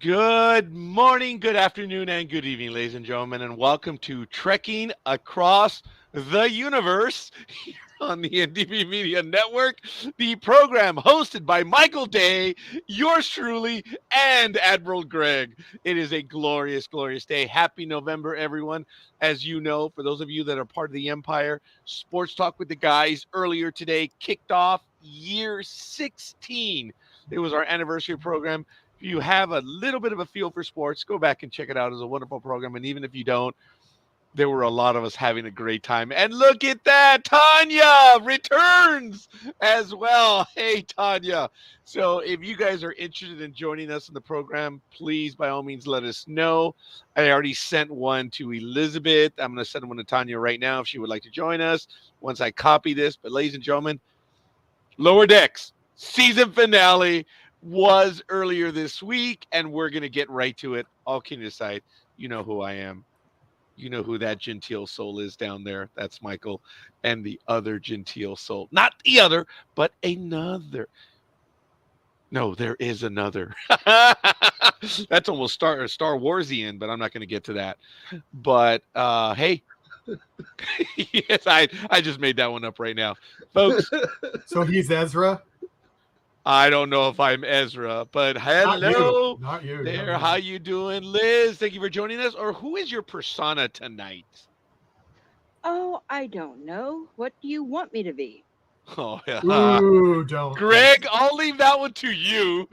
Good morning, good afternoon, and good evening, ladies and gentlemen, and welcome to Trekking Across the Universe here on the NDB Media Network, the program hosted by Michael Day, yours truly, and Admiral Greg. It is a glorious, glorious day. Happy November, everyone. As you know, for those of you that are part of the Empire, Sports Talk with the Guys earlier today kicked off year 16. It was our anniversary program. If you have a little bit of a feel for sports, go back and check it out. It's a wonderful program. And even if you don't, there were a lot of us having a great time. And look at that. Tanya returns as well. Hey, Tanya. So if you guys are interested in joining us in the program, please, by all means, let us know. I already sent one to Elizabeth. I'm going to send one to Tanya right now if she would like to join us once I copy this. But ladies and gentlemen, Lower Decks season finale was earlier this week, and we're going to get right to it. All kidding aside, you know who I am. You know who that genteel soul is down there. That's Michael. And the other genteel soul. Not the other, but another. No, there is another. That's almost Star Warsian, but I'm not going to get to that. But hey, yes, I just made that one up right now. Folks, So he's Ezra? I don't know if I'm Ezra, but hello Not you. there. No. How you doing, Liz? Thank you for joining us. Or who is your persona tonight? Oh, I don't know. What do you want me to be? Oh, yeah. Ooh, don't. Greg, I'll leave that one to you.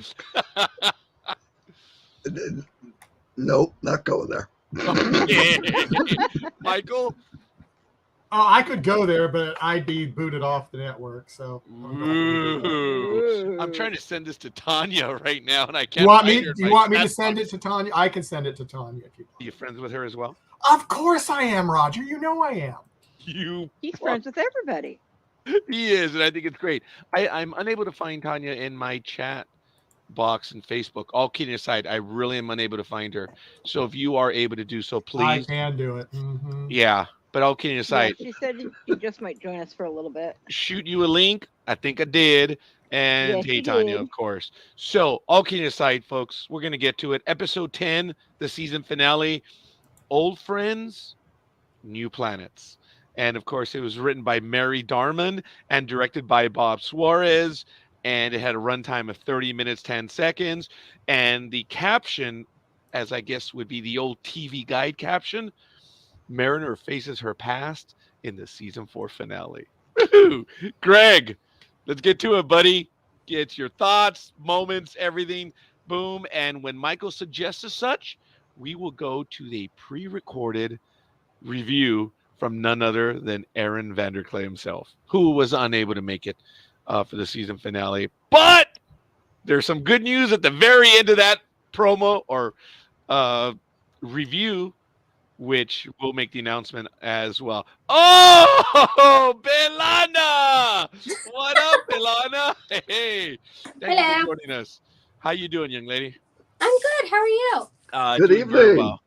Nope, not going there. Okay. Michael? Oh, I could go there, but I'd be booted off the network. So Ooh. I'm trying to send this to Tanya right now, and I can't you want find me? her. Do you want me to send it to Tanya? I can send it to Tanya if you Are you want. friends with her as well? Of course I am, Roger. You know I am. He's friends with everybody. He is, and I think it's great. I'm unable to find Tanya in my chat box and Facebook. All kidding aside, I really am unable to find her. So if you are able to do so, I please. can do it. Mm-hmm. Yeah, but all kidding Yeah, aside, she said she just might join us for a little bit. shoot you a link. I think I did. And Yes, hey, you Tanya, did. of course. So all kidding aside, folks, we're going to get to it. Episode 10, the season finale, Old Friends, New Planets. And of course, it was written by Mary Darman and directed by Bob Suarez. And it had a runtime of 30 minutes, 10 seconds. And the caption, as I guess would be the old TV guide caption, Mariner faces her past in the season 4 finale. Woo-hoo! Greg, let's get to it, buddy. Get your thoughts, moments, everything. Boom. And when Michael suggests as such, we will go to the pre recorded review from none other than Aaron Vanderklay himself, who was unable to make it for the season finale. But there's some good news at the very end of that promo or review, which will make the announcement as well. Oh, Belana! What up, Belana? Hey, thank you for Hello. joining us. How you doing, young lady? I'm good. How are you? Good Doing very evening. well.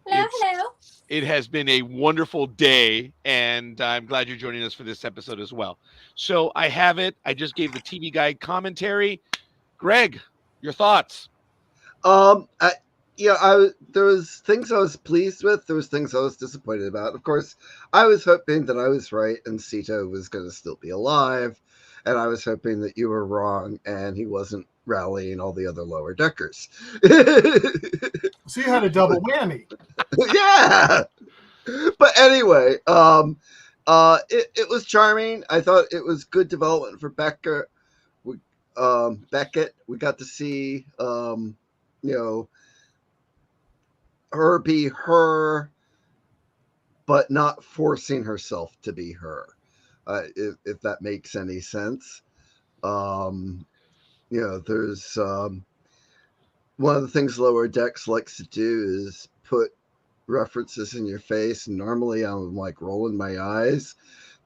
Hello, hello. It has been a wonderful day, and I'm glad you're joining us for this episode as well. So I have it. I just gave the TV guide commentary. Greg, your thoughts? I, there was things I was pleased with. There was things I was disappointed about. Of course, I was hoping that I was right and Sito was going to still be alive, and I was hoping that you were wrong and he wasn't rallying all the other lower deckers. So you had a double whammy. Yeah. But anyway, it was charming. I thought it was good development for Beckett. We got to see, her be her, but not forcing herself to be her. If that makes any sense. There's one of the things Lower Decks likes to do is put references in your face. And normally I'm like rolling my eyes,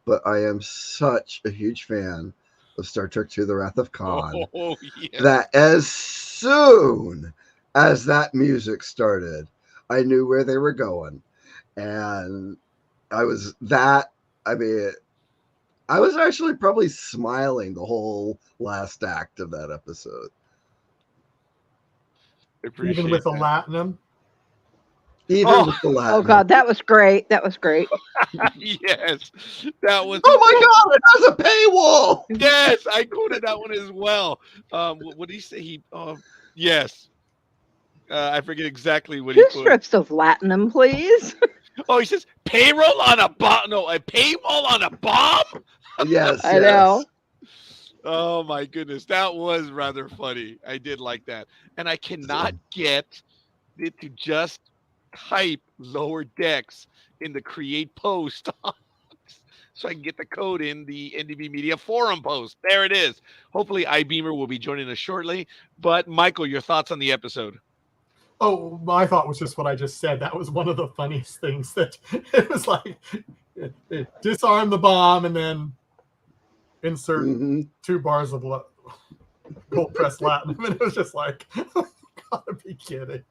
but I am such a huge fan of Star Trek II: The Wrath of Khan Yeah. that as soon as that music started, I knew where they were going. And I was actually probably smiling the whole last act of that episode. I appreciate Even with the that. latinum. Even Oh. with the Latin. Oh God, that was great. That was great. Yes, that was. Oh my God! It has a paywall. Yes, I quoted that one as well. What did he say? Yes. I forget exactly what he 2 put. strips of latinum, please. Oh, he says payroll on a bomb. No, a paywall on a bomb. Yes, I yes. know. Oh my goodness, that was rather funny. I did like that, and I cannot get it to just type lower decks in the create post so I can get the code in the NDB Media forum post. There it is. Hopefully, iBeamer will be joining us shortly. But Michael, your thoughts on the episode? Oh, my thought was just what I just said. That was one of the funniest things. That it was like disarm the bomb and then insert Mhm. 2 bars of cold pressed latinum, and it was just like, you gotta be kidding.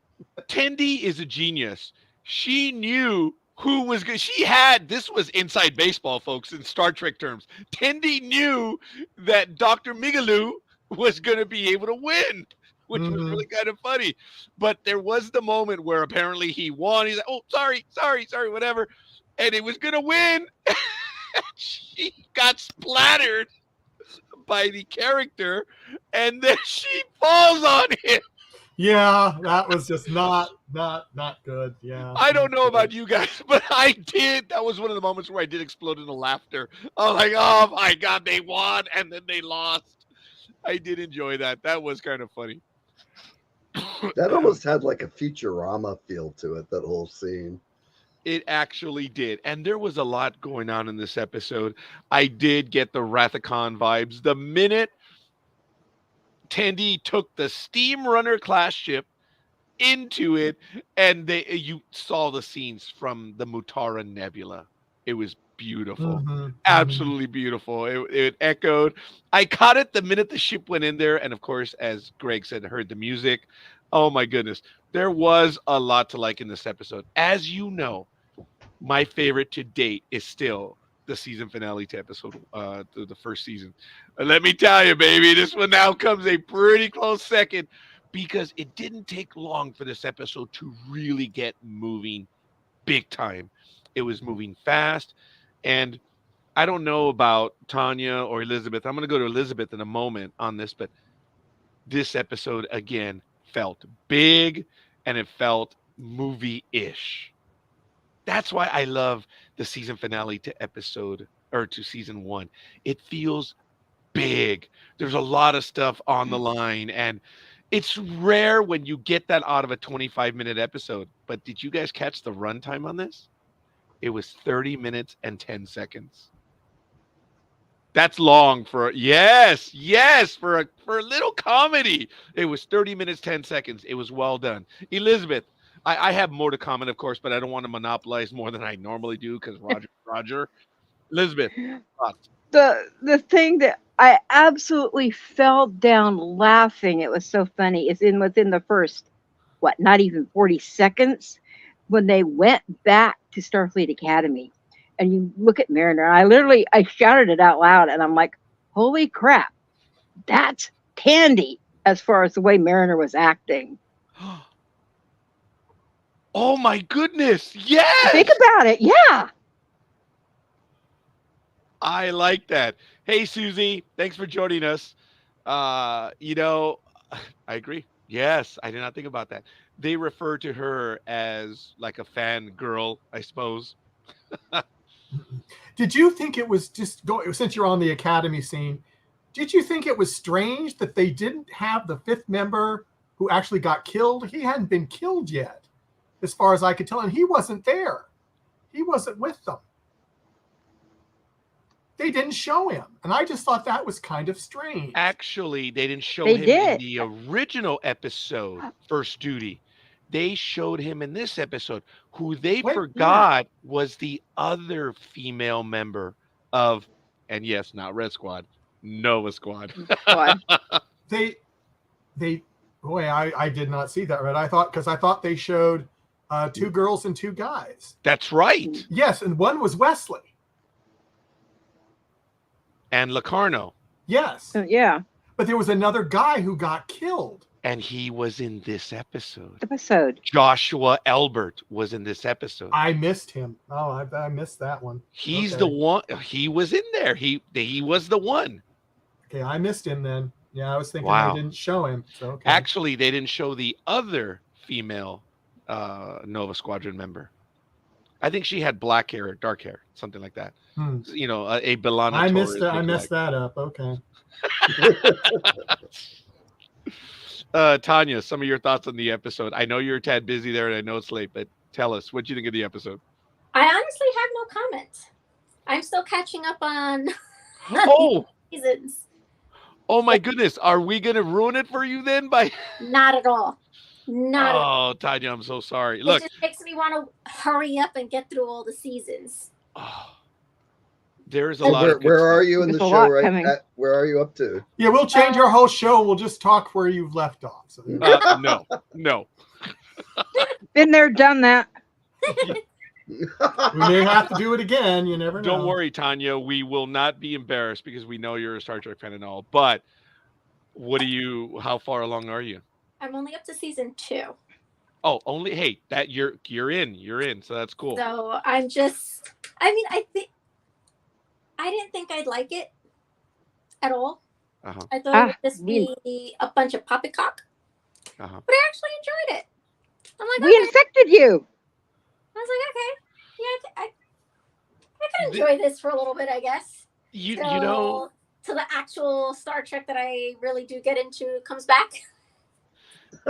Tendi is a genius. She knew who was good. She had this was inside baseball, folks, in Star Trek terms. Tendi knew that Dr. Migaloo was going to be able to win, which was Mhm. really kind of funny. But there was the moment where apparently he won. He's like, "Oh, sorry, whatever," and it was going to win. She got splattered by the character, and then she falls on him. Yeah, that was just not good. Yeah. I don't not know good. about you guys, but I did. That was one of the moments where I did explode into laughter. I was like, oh my God, they won and then they lost. I did enjoy that. That was kind of funny. That almost had like a Futurama feel to it, that whole scene. It actually did. And there was a lot going on in this episode. I did get the Rathacon vibes. The minute Tandy took the Steam Runner class ship into it, and you saw the scenes from the Mutara Nebula. It was beautiful. Mhm. Absolutely beautiful. It echoed. I caught it the minute the ship went in there, and of course, as Greg said, heard the music. Oh my goodness, there was a lot to like in this episode. As you know, my favorite to date is still the season finale to episode to the first season. Let me tell you, baby, this one now comes a pretty close second because it didn't take long for this episode to really get moving big time. It was moving fast, and I don't know about Tanya or Elizabeth. I'm going to go to Elizabeth in a moment on this, but this episode again felt big and it felt movie-ish. That's why I love the season finale to episode or to season 1. It feels big. There's a lot of stuff on the line, and it's rare when you get that out of a 25-minute episode. But did you guys catch the runtime on this? It was 30 minutes and 10 seconds. That's long for for a little comedy. It was 30 minutes 10 seconds. It was well done. Elizabeth, I have more to comment, of course, but I don't want to monopolize more than I normally do because Roger. Elizabeth, thoughts? The thing that I absolutely fell down laughing, it was so funny, is within the first, not even 40 seconds, when they went back to Starfleet Academy. And you look at Mariner, and I shouted it out loud, and I'm like, holy crap, that's Tandy, as far as the way Mariner was acting. Oh my goodness. Yes. Think about it. Yeah. I like that. Hey, Susie, thanks for joining us. I agree. Yes, I did not think about that. They refer to her as like a fan girl, I suppose. Did you think it was just since you're on the Academy scene? Did you think it was strange that they didn't have the 5th member who actually got killed? He hadn't been killed yet, as far as I could tell, and he wasn't there. He wasn't with them. They didn't show him, and I just thought that was kind of strange. Actually, they didn't show They him in did. the original episode, First Duty. They showed him in this episode. Who they forgot was the other female member of, and yes, not Red Squad, Nova Squad. They, boy, I did not see that right. I thought they showed 2 girls and 2 guys. That's right. Yes, and one was Wesley. And Locarno. Yes. Yeah. But there was another guy who got killed. And he was in this episode. Episode. Joshua Elbert was in this episode. I missed him. Oh, I missed that one. He's Okay. the one. He was in there. He was the one. Okay, I missed him then. Yeah, I was thinking Wow. they didn't show him. So okay. Actually, they didn't show the other female Nova Squadron member. I think she had black hair or dark hair, something like that. You know, a Belana. I missed that. I messed that up. Okay. Tanya, some of your thoughts on the episode. I know you're a tad busy there, and I know it's late, but tell us, what do you think of the episode? I honestly have no comment. I'm still catching up on Oh, seasons. oh my goodness. Are we going to ruin it for you then? Not at all. Not at all. Oh, Tanya, I'm so sorry. It Look. just makes me want to hurry up and get through all the seasons. Oh, there's a lot of Where are you in the There's a show lot right coming. now? Where are you up to? Yeah, we'll change our whole show. We'll just talk where you've left off. So No. Been there, done that. we may have to do it again. You never know. Don't worry, Tanya. We will not be embarrassed because we know you're a Star Trek fan and all. But how far along are you? I'm only up to season 2. Oh, only that you're in. So that's cool. So I didn't think I'd like it at all. Uh-huh. I thought it would just be a bunch of poppycock. Uh-huh. But I actually enjoyed it. I'm like, We okay. infected you. I was like, okay, yeah, I can enjoy this for a little bit, I guess. You know, till the actual Star Trek that I really do get into comes back.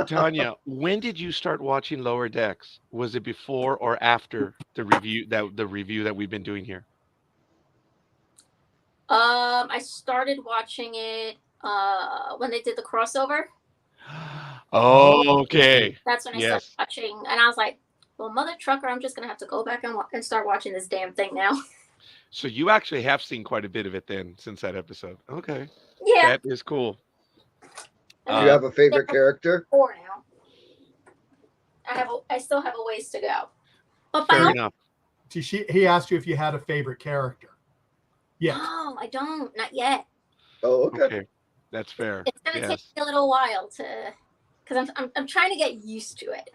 Tanya, when did you start watching Lower Decks? Was it before or after the review that we've been doing here? I started watching it when they did the crossover. Oh, okay. That's when I started watching, and I was like, well, Mother Trucker, I'm just gonna have to go back and start watching this damn thing now. So you actually have seen quite a bit of it then since that episode. Okay. Yeah. That is cool. Do you have a favorite character? 4 now. I still have a ways to go. But Fair enough. He asked you if you had a favorite character. Yeah. No, I don't. Not yet. Oh, okay. Okay. That's fair. It's gonna take me a little while because I'm trying to get used to it.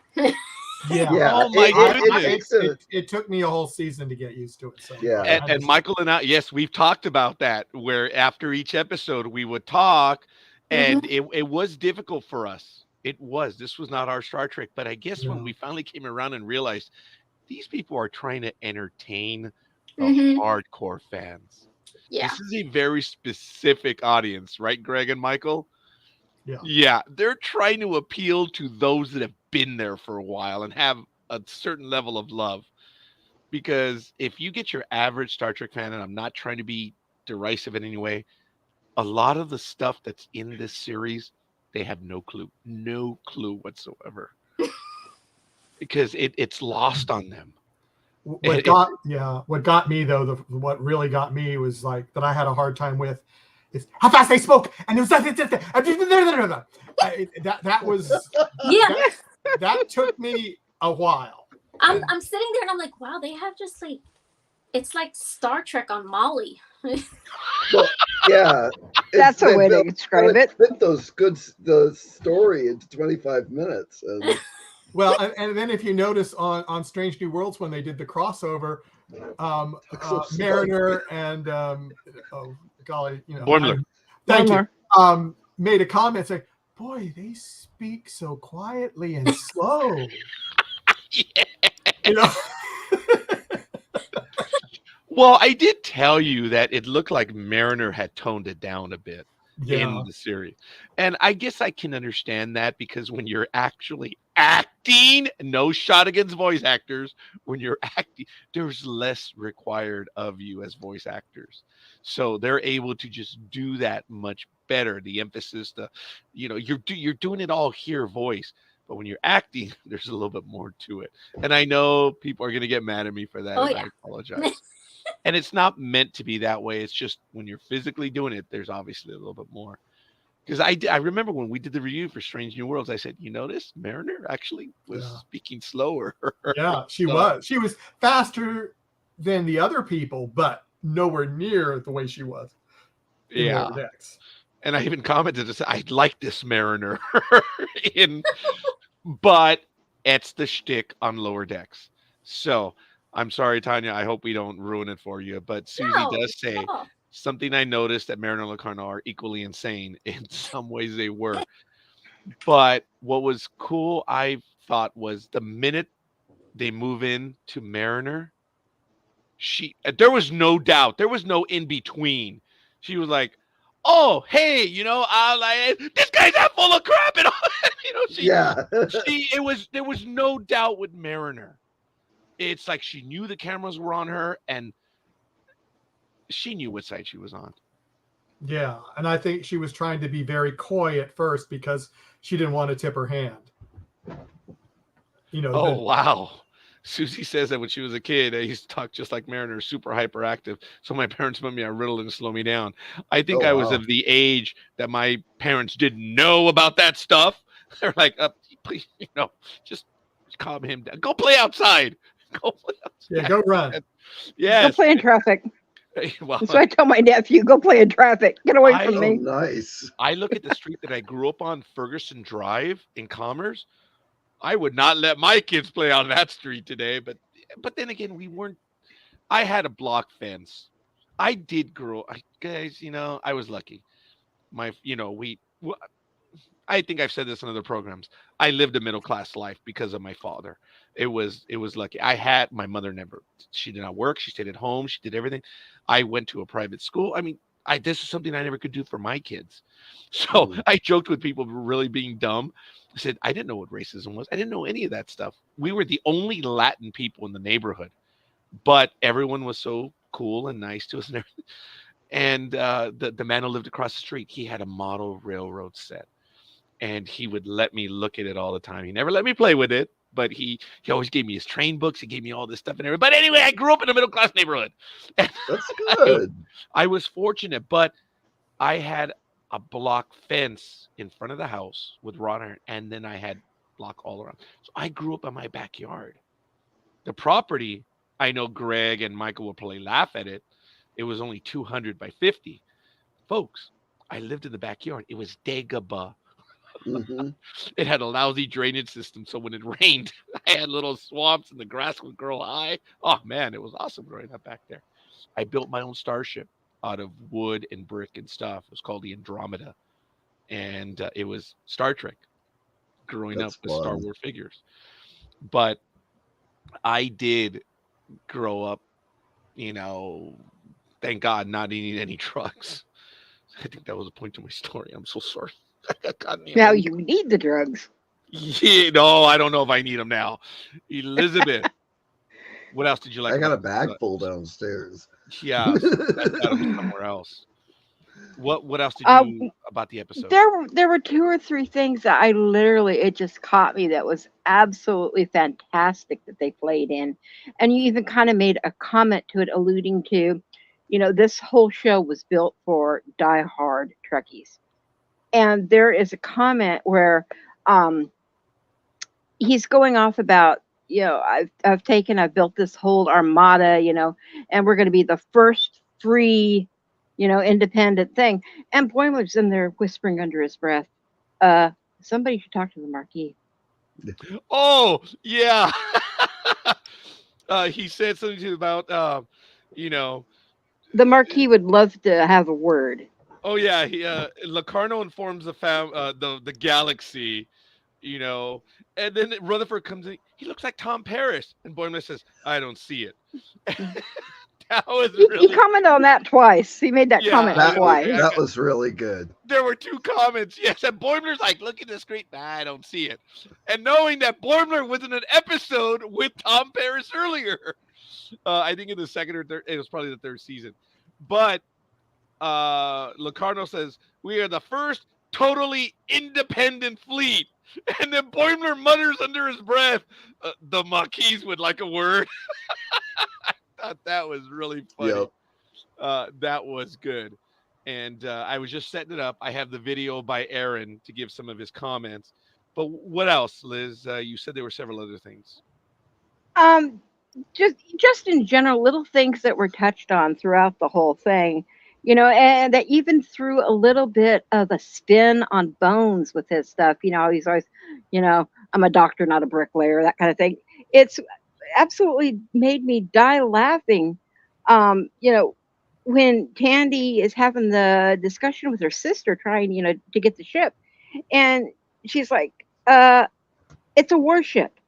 Yeah. Oh my goodness. It took me a whole season to get used to it. So Yeah. And Michael and I, yes, we've talked about that, where after each episode we would talk, and it was difficult for us. It was. This was not our Star Trek. But I guess when we finally came around and realized these people are trying to entertain the hardcore fans. Yeah. This is a very specific audience, right, Greg and Michael? Yeah. Yeah. They're trying to appeal to those that have been there for a while and have a certain level of love. Because if you get your average Star Trek fan, and I'm not trying to be derisive in any way, a lot of the stuff that's in this series, they have no clue whatsoever. Because it's lost on them. What got me though, what really got me was like that I had a hard time with is how fast they spoke, and it was that was that took me a while. I'm sitting there and I'm like, wow, they have just like, it's like Star Trek on Molly. Well, yeah, That's a way to describe it. Fit the story into 25 minutes. And... Well, and then if you notice on Strange New Worlds when they did the crossover, Mariner and Boimler. Thank you. Made a comment saying, "Boy, they speak so quietly and slow." You know. Well, I did tell you that it looked like Mariner had toned it down a bit in the series. And I guess I can understand that because when you're actually acting, no shot against voice actors, when you're acting, there's less required of you as voice actors. So they're able to just do that much better. The emphasis, you're doing it all here voice. But when you're acting, there's a little bit more to it. And I know people are going to get mad at me for that. I apologize. And it's not meant to be that way. It's just when you're physically doing it, there's obviously a little bit more. Because I remember when we did the review for Strange New Worlds, I said, you notice Mariner actually was speaking slower. Yeah, she was. She was faster than the other people, but nowhere near the way she was. Yeah. And I even commented, I like this Mariner, in, but it's the shtick on Lower Decks. So I'm sorry, Tanya. I hope we don't ruin it for you. But Susie No, does say no. something I noticed that Mariner and Locarno are equally insane. In some ways, they were. But what was cool, I thought, was the minute they move in to Mariner, there was no doubt, there was no in between. She was like, "Oh, hey, I like this guy's that full of crap," and all. Yeah. There was no doubt with Mariner. It's like she knew the cameras were on her, and she knew what side she was on. Yeah, and I think she was trying to be very coy at first because she didn't want to tip her hand. Oh, wow. Susie says that when she was a kid, I used to talk just like Mariner, super hyperactive. So my parents put me on Ritalin to slow me down. I think Oh, I was wow. of the age that my parents didn't know about that stuff. They're like, please, just calm him down. Go play outside. Go play outside. Yeah, go run. Yes. Go play in traffic. Well, So I tell my nephew, go play in traffic. Get away from Oh, me. nice. I look at the street that I grew up on, Ferguson Drive in Commerce. I would not let my kids play on that street today, but then again, I had a block fence. I did guys, I was lucky. I think I've said this in other programs. I lived a middle class life because of my father. It was lucky. My mother she did not work. She stayed at home. She did everything. I went to a private school. I mean, this is something I never could do for my kids. So I joked with people really being dumb. I said, I didn't know what racism was. I didn't know any of that stuff. We were the only Latin people in the neighborhood, but everyone was so cool and nice to us and everything. And the man who lived across the street, he had a model railroad set, and he would let me look at it all the time. He never let me play with it, but he always gave me his train books. He gave me all this stuff and everything. But anyway, I grew up in a middle class neighborhood. That's good. I was fortunate, but I had a block fence in front of the house with wrought iron, and then I had block all around. So I grew up in my backyard. The property, I know Greg and Michael will probably laugh at it. It was only 200 by 50. Folks, I lived in the backyard. It was Dagobah. Mm-hmm. It had a lousy drainage system, so when it rained, I had little swamps and the grass would grow high. Oh man, it was awesome growing up back there. I built my own starship out of wood and brick and stuff. It was called the Andromeda, and it was Star Trek. Growing That's up with Star fun. Wars figures, but I did grow up, thank God, not eating any drugs. I think that was a point to my story. I'm so sorry. I got caught in the Now eye. you need the drugs. Yeah, no, I don't know if I need them now. Elizabeth, what else did you like? I got a about bag this? full downstairs. Yeah, I got them somewhere else. What else did you about the episode? There were 2 or 3 things that it just caught me that was absolutely fantastic that they played in. And you even kind of made a comment to it alluding to, this whole show was built for diehard Trekkies. And there is a comment where he's going off about, I've built this whole armada, and we're going to be the first free, independent thing. And Boimler's in there whispering under his breath, somebody should talk to the Marquis. Oh, yeah. He said something about, the Marquis would love to have a word. Oh yeah, Locarno informs the galaxy, and then Rutherford comes in. He looks like Tom Paris, and Boimler says, "I don't see it." That was He commented on that twice. He made that comment twice. That was really good. There were 2 comments. Yes, and Boimler's like, "Look at the screen." Nah, I don't see it. And knowing that Boimler was in an episode with Tom Paris earlier, I think in the second or third, it was probably the 3rd season, but. Locarno says, "We are the first totally independent fleet." And then Boimler mutters under his breath, "The Marquis would like a word." I thought that was really funny. Yep. That was good. And I was just setting it up. I have the video by Aaron to give some of his comments. But what else, Liz? You said there were several other things. Just in general, little things that were touched on throughout the whole thing. And that even threw a little bit of a spin on Bones with his stuff. He's always, I'm a doctor, not a bricklayer, that kind of thing. It's absolutely made me die laughing. Um, you know, when Tandy is having the discussion with her sister, trying, to get the ship, and she's like, it's a warship,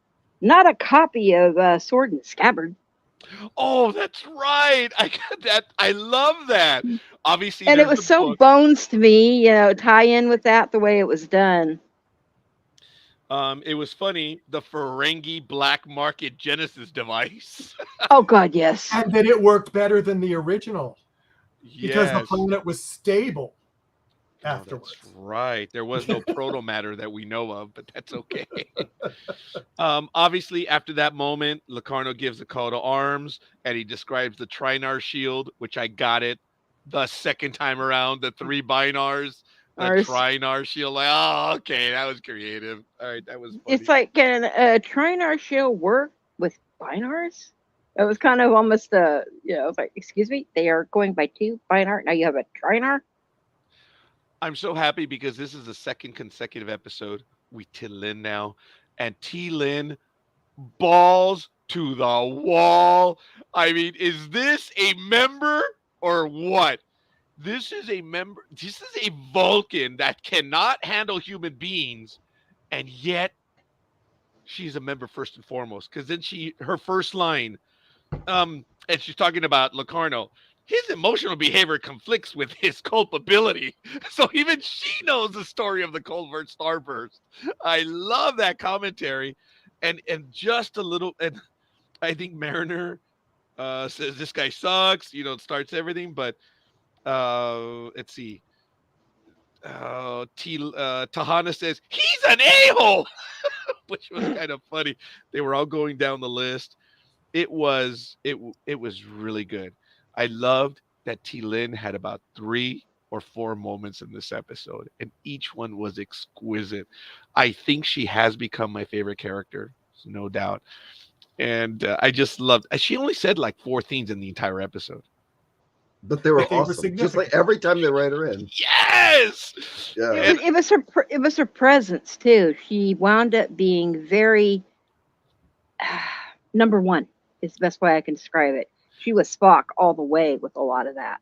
not a copy of Sword and Scabbard. Oh, that's right. I got that. I love that. Obviously, And it there's was the so book. Bones to me, tie in with that the way it was done. It was funny, the Ferengi black market Genesis device. Oh God, yes. And that it worked better than the original because the Yes. planet was stable Oh, afterwards. that's right. There was no proto matter that we know of, but that's okay. Obviously, after that moment, Locarno gives a call to arms and he describes the Trinar shield, which I got it the second time around, the 3 binars, the Ours. Trinar shield. Like, oh, okay, that was creative. All right, that was funny. It's like, can a Trinar shield work with binars? It was kind of almost it's like, excuse me, they are going by 2 binar. Now you have a Trinar. I'm so happy because this is the second consecutive episode with T-Lin now. And T-Lin balls to the wall. I mean, is this a member or what? This is a member. This is a Vulcan that cannot handle human beings. And yet she's a member first and foremost. Because then her first line, and she's talking about Locarno. His emotional behavior conflicts with his culpability. So even she knows the story of the Culvert Starburst. I love that commentary. And just a little, and I think Mariner says this guy sucks, starts everything, but let's see. Tahana says he's an a-hole, which was kind of funny. They were all going down the list. It was really good. I loved that T-Lin had about 3 or 4 moments in this episode, and each one was exquisite. I think she has become my favorite character, no doubt. And I just loved. She only said like 4 things in the entire episode, but they were But they were awesome. Just like significant. every time they write her in. Yes. Yeah. It was her presence too. She wound up being very number one is the best way I can describe it. She was Spock all the way with a lot of that.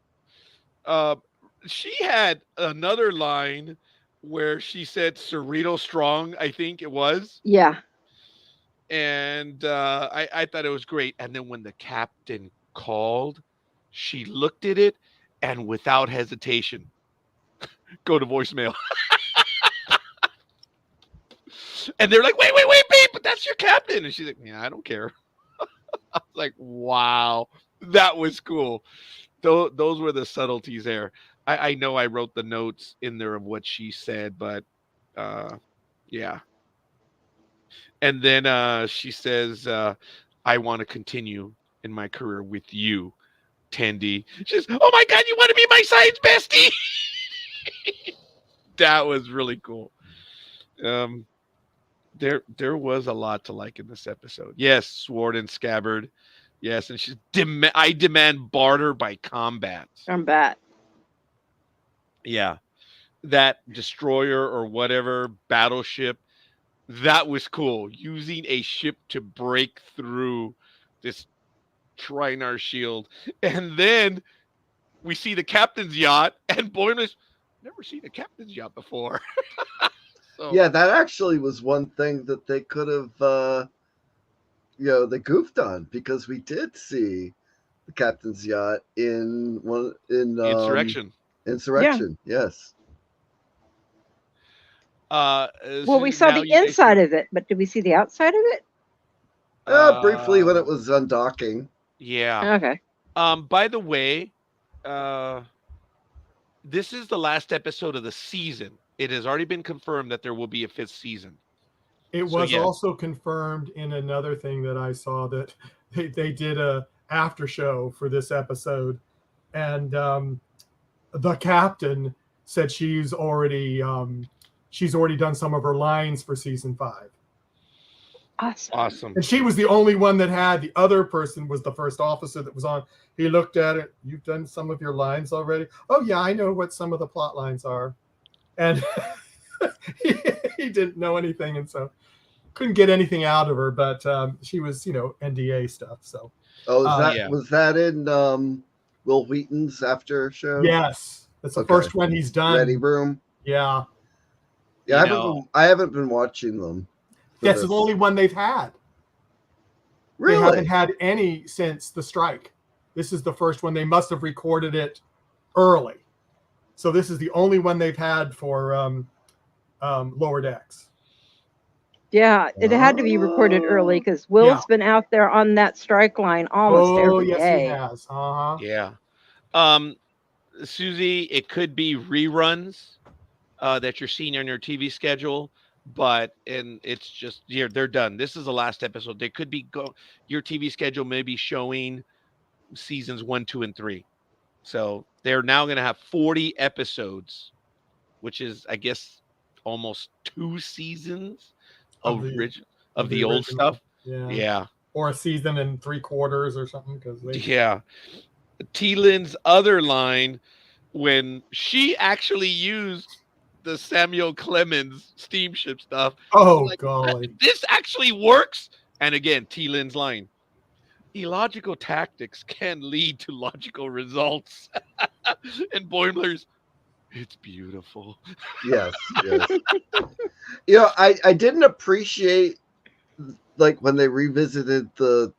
She had another line where she said Cerrito strong, I think it was. Yeah. And I thought it was great. And then when the captain called, she looked at it and without hesitation, go to voicemail. And they're like, wait, babe, but that's your captain. And she's like, yeah, I don't care. I was like, wow, that was cool. Those were the subtleties there. I know I wrote the notes in there of what she said, but yeah. And then she says, I want to continue in my career with you, Tandy. She says, oh my God, you want to be my science bestie? That was really cool. There was a lot to like in this episode. Yes, Sword and Scabbard. Yes, and she's I demand barter by combat. Combat. Yeah. That destroyer or whatever battleship, that was cool. Using a ship to break through this Trinar shield. And then we see the captain's yacht, and Boyman's never seen a captain's yacht before. So, yeah, that actually was one thing that they could have, they goofed on, because we did see the captain's yacht in Insurrection. Insurrection, yes. Well, we saw the inside of it, but did we see the outside of it? Briefly when it was undocking. Yeah. Okay. By the way, this is the last episode of the season. It has already been confirmed that there will be a 5th season. It was also confirmed in another thing that I saw that they did a after show for this episode, and the captain said she's already done some of her lines for season 5. Awesome. And she was the only one that had. The other person was the first officer that was on. He looked at it. You've done some of your lines already. Oh yeah, I know what some of the plot lines are. And he didn't know anything, and so couldn't get anything out of her. But she was, NDA stuff. So Yeah. was that in Will Wheaton's after show? yes, that's the first one he's done. Ready Room. Yeah, Yeah, I haven't been watching them. that's the only one they've had. Really? They haven't had any since the strike. This is the first one. They must have recorded it early. So this is the only one they've had for Lower Decks. Yeah, it had to be recorded early because Will's been out there on that strike line almost every day. Oh, yes, he has. Uh-huh. Yeah. Susie, it could be reruns that you're seeing on your TV schedule, and it's just they're done. This is the last episode. They could be your TV schedule may be showing seasons 1, 2, and 3. So they're now going to have 40 episodes, which is, I guess, almost 2 seasons of the old original stuff. Yeah. Or a season and 3/4 or something. Yeah. T-Lynn's other line, when she actually used the Samuel Clemens steamship stuff. Oh, golly. This actually works. And again, T-Lynn's line. Illogical tactics can lead to logical results. And Boimler's, it's beautiful. Yes. I didn't appreciate like when they revisited the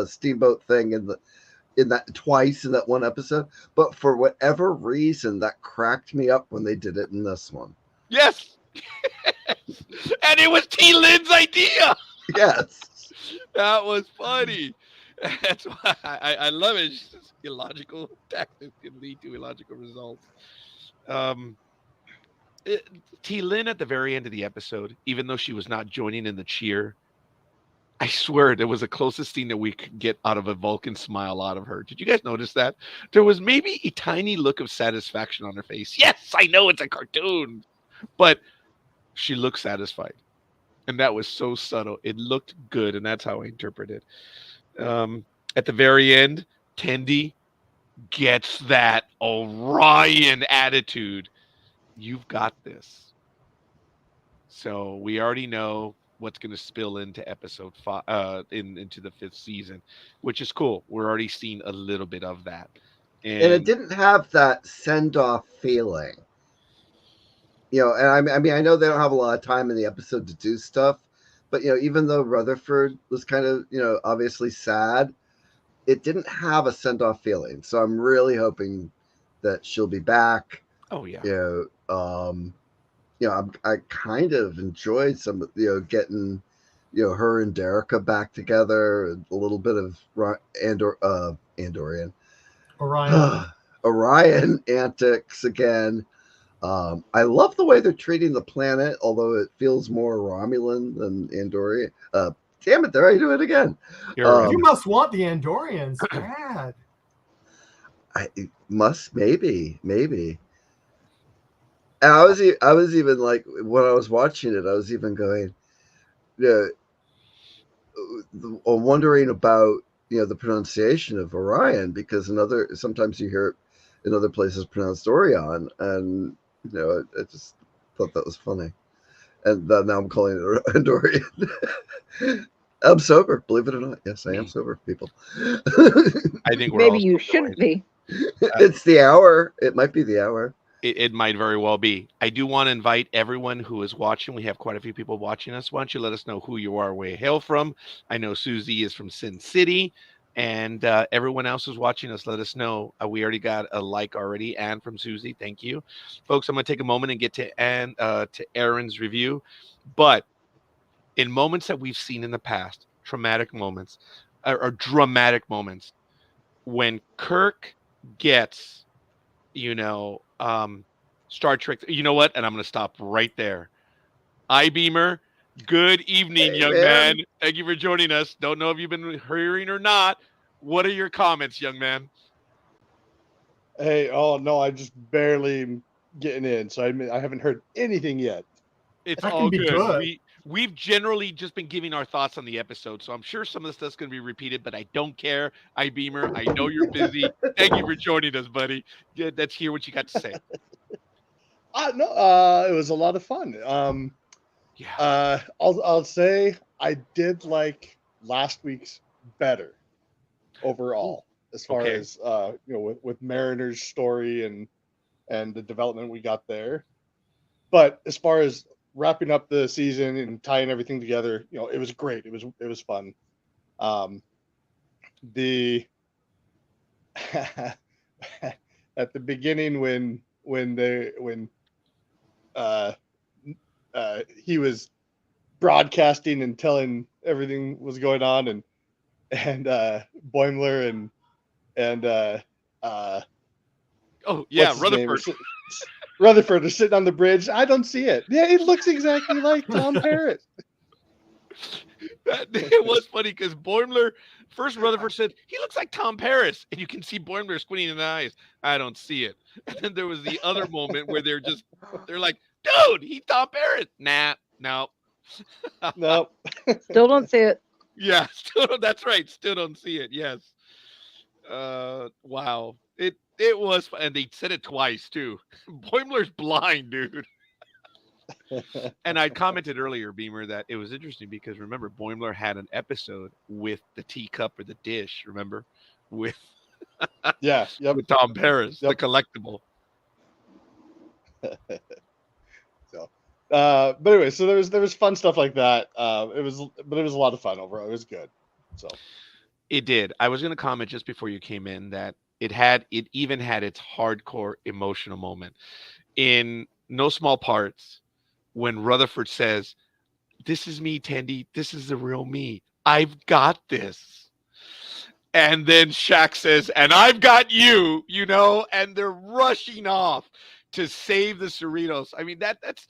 steamboat thing in that twice in that one episode, but for whatever reason that cracked me up when they did it in this one. Yes. And it was T-Lynn's idea. Yes. That was funny. That's why I love it. It's just illogical tactics can lead to illogical results. T-Lynn at the very end of the episode, even though she was not joining in the cheer, I swear there was the closest thing that we could get out of a Vulcan smile out of her. Did you guys notice that? There was maybe a tiny look of satisfaction on her face. Yes, I know it's a cartoon, but she looked satisfied. And that was so subtle. It looked good, and that's how I interpret it. At the very end, Tendi gets that Orion attitude. You've got this. So we already know what's going to spill into episode 5, into the 5th season, which is cool. We're already seeing a little bit of that. And it didn't have that send-off feeling. And I mean, I know they don't have a lot of time in the episode to do stuff, but even though Rutherford was kind of, obviously sad, it didn't have a send-off feeling. So I'm really hoping that she'll be back. Oh yeah. I kind of enjoyed some, getting, her and Derica back together, a little bit of Orion antics again. I love the way they're treating the planet, although it feels more Romulan than Andorian. Damn it, there I do it again. You must want the Andorians bad. It must, maybe. And I was even like, when I was watching it, I was even going, wondering about the pronunciation of Orion, because sometimes you hear it in other places pronounced Orion, and I just thought that was funny. And now I'm calling it Andorian. I'm sober, believe it or not. Yes, I am sober, people. I think maybe you shouldn't be. It's the hour. It might be the hour. It might very well be. I do want to invite everyone who is watching. We have quite a few people watching us. Why don't you let us know who you are, where you hail from? I know Susie is from Sin City, and everyone else who's watching us, let us know. We already got a like already, Anne from Susie. Thank you, folks. I'm going to take a moment and get to Aaron's review. But in moments that we've seen in the past, traumatic moments or dramatic moments, when Kirk gets, Star Trek. You know what? And I'm going to stop right there. iBeamer, good evening, young man. Thank you for joining us. Don't know if you've been hearing or not. What are your comments, young man? Hey, oh no, I just barely getting in, so I haven't heard anything yet. It's That all can be good. good. We've generally just been giving our thoughts on the episode, so I'm sure some of the stuff's going to be repeated, but I don't care. Beamer, I know you're busy. Thank you for joining us, buddy. Yeah, let's hear what you got to say. No, it was a lot of fun. Yeah. I'll say I did like last week's better overall, as far Okay. as with Mariner's story and the development we got there. But as far as wrapping up the season and tying everything together, it was great. It was fun. The at the beginning when uh, he was broadcasting and telling everything was going on, and Boimler and Oh, yeah, what's his name? Rutherford. Rutherford is sitting on the bridge. I don't see it. Yeah, it looks exactly like Tom Paris. It was funny because Boimler, first Rutherford said, he looks like Tom Paris. And you can see Boimler squinting in the eyes. I don't see it. And then there was the other moment where they're like, dude, he's Tom Paris. Nah, no. Nope. Still don't see it. Yeah, that's right. Still don't see it. Yes. Wow. It was, and they said it twice too. Boimler's blind, dude. And I commented earlier, Beamer, that it was interesting because remember, Boimler had an episode with the teacup or the dish, remember? With Yeah, yep. with Tom Paris, Yep. the collectible. So but anyway, so there was fun stuff like that. It was a lot of fun overall. It was good. So It did. I was gonna comment just before you came in that it even had its hardcore emotional moment. In no small parts, when Rutherford says, "This is me, Tandy. This is the real me. I've got this." And then Shaq says, "And I've got you," and they're rushing off to save the Cerritos. I mean, that's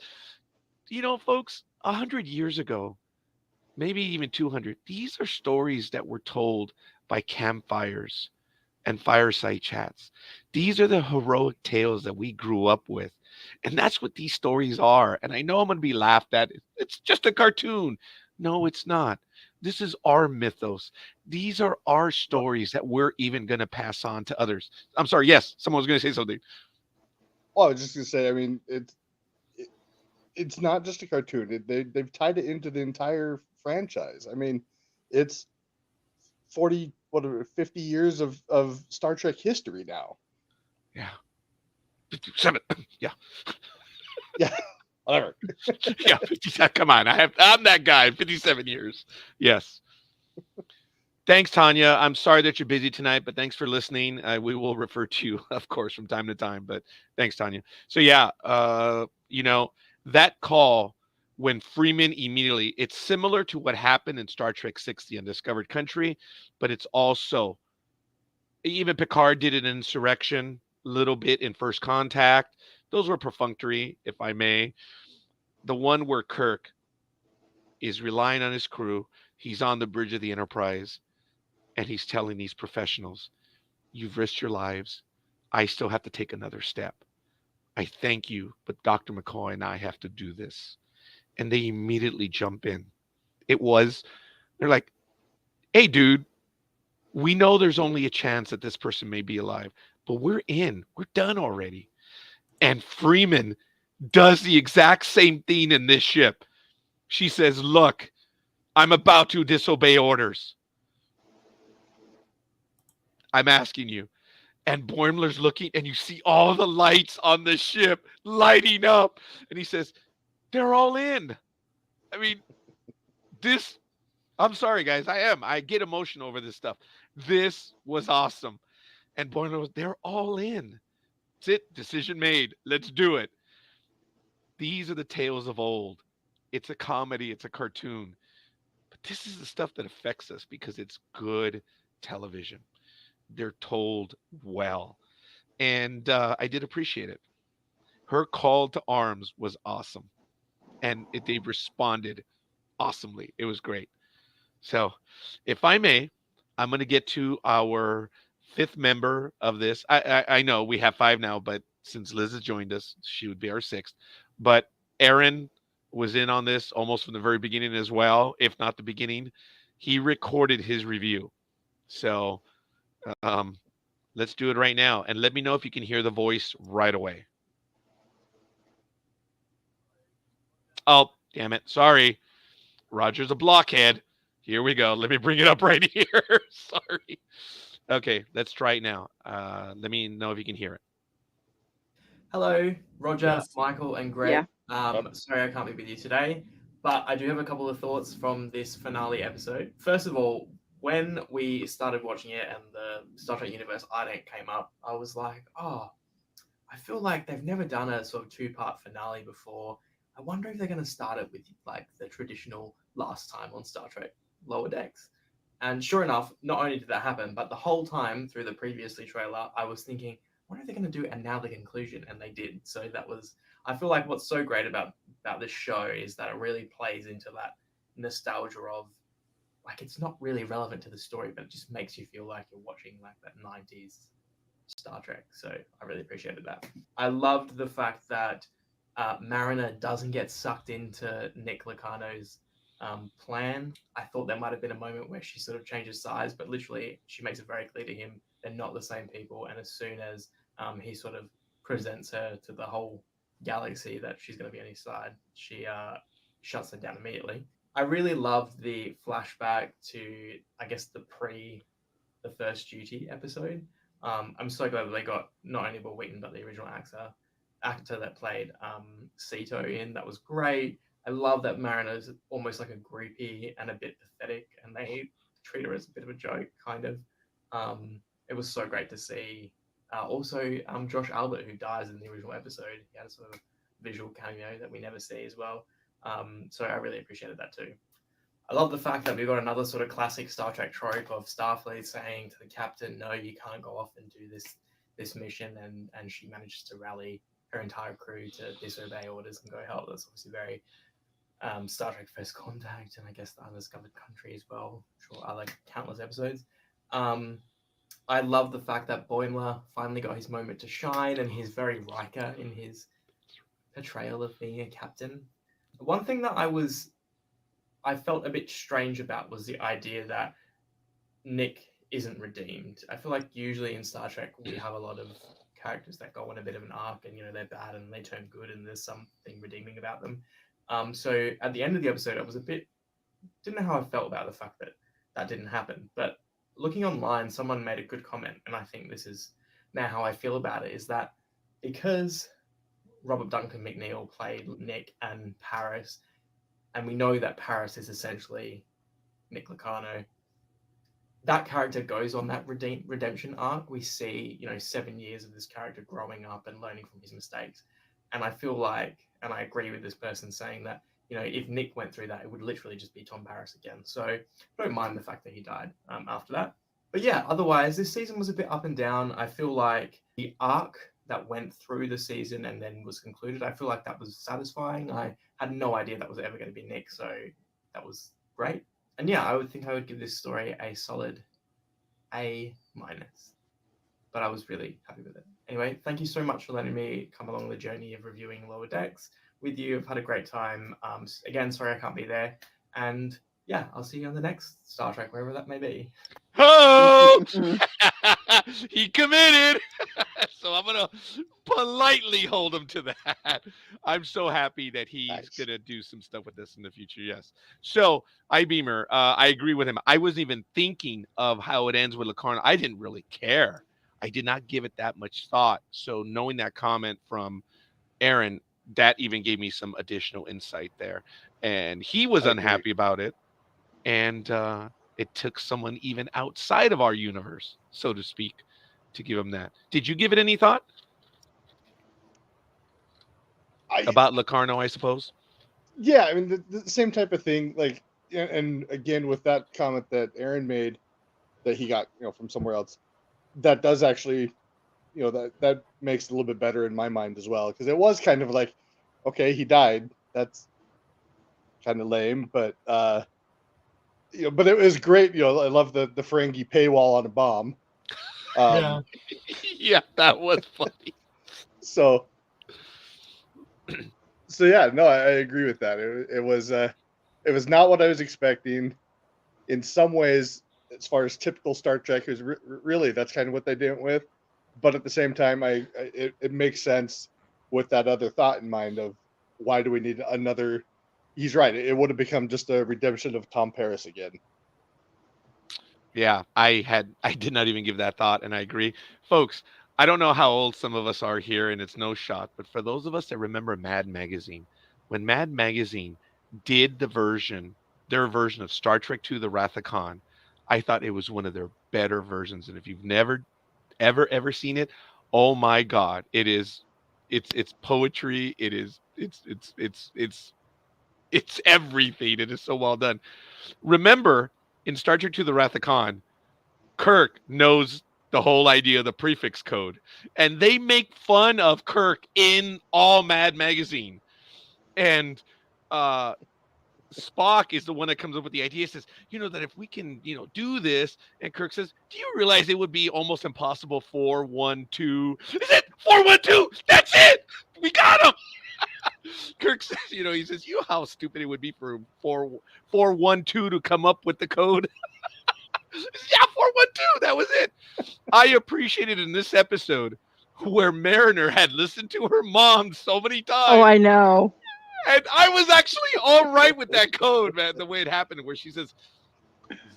folks, 100 years ago, maybe even 200, these are stories that were told by campfires and fireside chats. These are the heroic tales that we grew up with. And that's what these stories are. And I know I'm going to be laughed at. It's just a cartoon. No, it's not. This is our mythos. These are our stories that we're even going to pass on to others. I'm sorry. Yes, someone was going to say something. well, I was just gonna say, I mean, it's not just a cartoon. They've tied it into the entire franchise. I mean, it's 50 years of Star Trek history now. Yeah. 57. Yeah. Yeah, whatever. Yeah. 57. Come on. I'm that guy. 57 years. Yes. Thanks, Tanya. I'm sorry that you're busy tonight, but thanks for listening. We will refer to you, of course, from time to time, but thanks, Tanya. So yeah, that call when Freeman immediately, it's similar to what happened in Star Trek 6, The Undiscovered Country, but it's also, even Picard did it in Insurrection, a little bit in First Contact. Those were perfunctory, if I may. The one where Kirk is relying on his crew. He's on the bridge of the Enterprise, and he's telling these professionals, you've risked your lives. I still have to take another step. I thank you, but Dr. McCoy and I have to do this. And they immediately jump in. They're like, hey, dude, we know there's only a chance that this person may be alive, but we're done already. And Freeman does the exact same thing in this ship. She says, look, I'm about to disobey orders. I'm asking you. And Boimler's looking, and you see all the lights on the ship lighting up. And he says, they're all in. I mean, I'm sorry, guys. I get emotional over this stuff. This was awesome. And Boimler was, they're all in. That's it. Decision made. Let's do it. These are the tales of old. It's a comedy. It's a cartoon. But this is the stuff that affects us because it's good television. They're told well. And I did appreciate it. Her call to arms was awesome. And they responded awesomely. It was great. So, if I may, I'm going to get to our fifth member of this. I know we have five now, but since Liz has joined us, she would be our sixth. But Aaron, was in on this almost from the very beginning as well, if not the beginning. He recorded his review. So um, let's do it right now. And let me know if you can hear the voice right away. Oh, damn it. Sorry. Roger's a blockhead. Here we go. Let me bring it up right here. Sorry. Okay, let's try it now. Let me know if you can hear it. Hello, Roger, Yes. Michael, and Greg. Sorry I can't be with you today, but I do have a couple of thoughts from this finale episode. First of all, when we started watching it and the Star Trek Universe ident came up, I was like, oh, I feel like they've never done a sort of two-part finale before. I wonder if they're going to start it with like the traditional last time on Star Trek Lower Decks. And sure enough, not only did that happen, but the whole time through the previously trailer, I was thinking, what are they going to do? And now the conclusion, and they did. So that was, I feel like what's so great about this show is that it really plays into that nostalgia of, like, it's not really relevant to the story, but it just makes you feel like you're watching like that 90s Star Trek. So I really appreciated that. I loved the fact that Mariner doesn't get sucked into Nick Locarno's plan. I thought there might have been a moment where she sort of changes sides, but literally she makes it very clear to him they're not the same people. And as soon as he sort of presents her to the whole galaxy that she's going to be on his side, she shuts them down immediately. I really loved the flashback to, I guess, the First Duty episode. I'm so glad that they got not only Will Wheaton, but the original actor that played Sito in. That was great. I love that Mariner's almost like a groupie and a bit pathetic, and they treat her as a bit of a joke, kind of. It was so great to see. Also, Josh Albert, who dies in the original episode, he had a sort of visual cameo that we never see as well. So I really appreciated that too. I love the fact that we got another sort of classic Star Trek trope of Starfleet saying to the captain, no, you can't go off and do this mission, and she manages to rally her entire crew to disobey orders and go help. That's obviously very Star Trek First Contact, and I guess the Undiscovered Country as well. I'm sure I like countless episodes. I love the fact that Boimler finally got his moment to shine, and he's very Riker in his portrayal of being a captain. One thing that I felt a bit strange about was the idea that Nick isn't redeemed. I feel like usually in Star Trek we have a lot of characters that go on a bit of an arc, and they're bad and they turn good, and there's something redeeming about them. So at the end of the episode, I was didn't know how I felt about the fact that that didn't happen. But looking online, someone made a good comment, and I think this is now how I feel about it, is that because Robert Duncan McNeil played Nick and Paris, and we know that Paris is essentially Nick Locarno, that character goes on that redemption arc. We see, 7 years of this character growing up and learning from his mistakes. And I feel like, and I agree with this person saying that, if Nick went through that, it would literally just be Tom Paris again. So I don't mind the fact that he died after that. But yeah, otherwise, this season was a bit up and down. I feel like the arc that went through the season and then was concluded, I feel like that was satisfying. I had no idea that was ever going to be Nick, so that was great. And yeah, I would give this story a solid A-. But I was really happy with it. Anyway, thank you so much for letting me come along the journey of reviewing Lower Decks with you. I've had a great time. Again, sorry I can't be there. And yeah, I'll see you on the next Star Trek, wherever that may be. Oh, he committed. So I'm going to politely hold him to that. I'm so happy that he's going to do some stuff with this in the future. Yes. So iBeamer, I agree with him. I wasn't even thinking of how it ends with Locarno. I didn't really care. I did not give it that much thought. So knowing that comment from Aaron, that even gave me some additional insight there. And he was unhappy about it. And it took someone even outside of our universe, so to speak, to give him that. Did you give it any thought? About Locarno, I suppose? Yeah, I mean, the same type of thing. Like, and again, with that comment that Aaron made that he got, from somewhere else, that does actually, that makes it a little bit better in my mind as well. Because it was kind of like, okay, he died. That's kind of lame, but but it was great. I love the Ferengi paywall on a bomb. Yeah, that was funny. So So yeah, no, I agree with that. It was not what I was expecting. In some ways, as far as typical Star Trek, is really that's kind of what they did with. But at the same time, it makes sense with that other thought in mind of why do we need another? He's right. It would have become just a redemption of Tom Paris again. Yeah, I did not even give that thought, and I agree. Folks, I don't know how old some of us are here, and it's no shot, but for those of us that remember Mad Magazine, when Mad Magazine did their version of Star Trek II: The Wrath of Khan, I thought it was one of their better versions. And if you've never ever seen it, oh my God, it's poetry. It's everything. It is so well done. Remember, in Star Trek II: The Wrath of Khan, Kirk knows the whole idea of the prefix code, and they make fun of Kirk in all Mad Magazine. And uh, Spock is the one that comes up with the idea. Says, that if we can, do this, and Kirk says, "Do you realize it would be almost impossible? 412. Is it 412? That's it. We got him." Kirk says, he says, "You know how stupid it would be for 412 to come up with the code." Yeah, 412. That was it. I appreciated in this episode where Mariner had listened to her mom so many times. Oh, I know. And I was actually all right with that code, man, the way it happened, where she says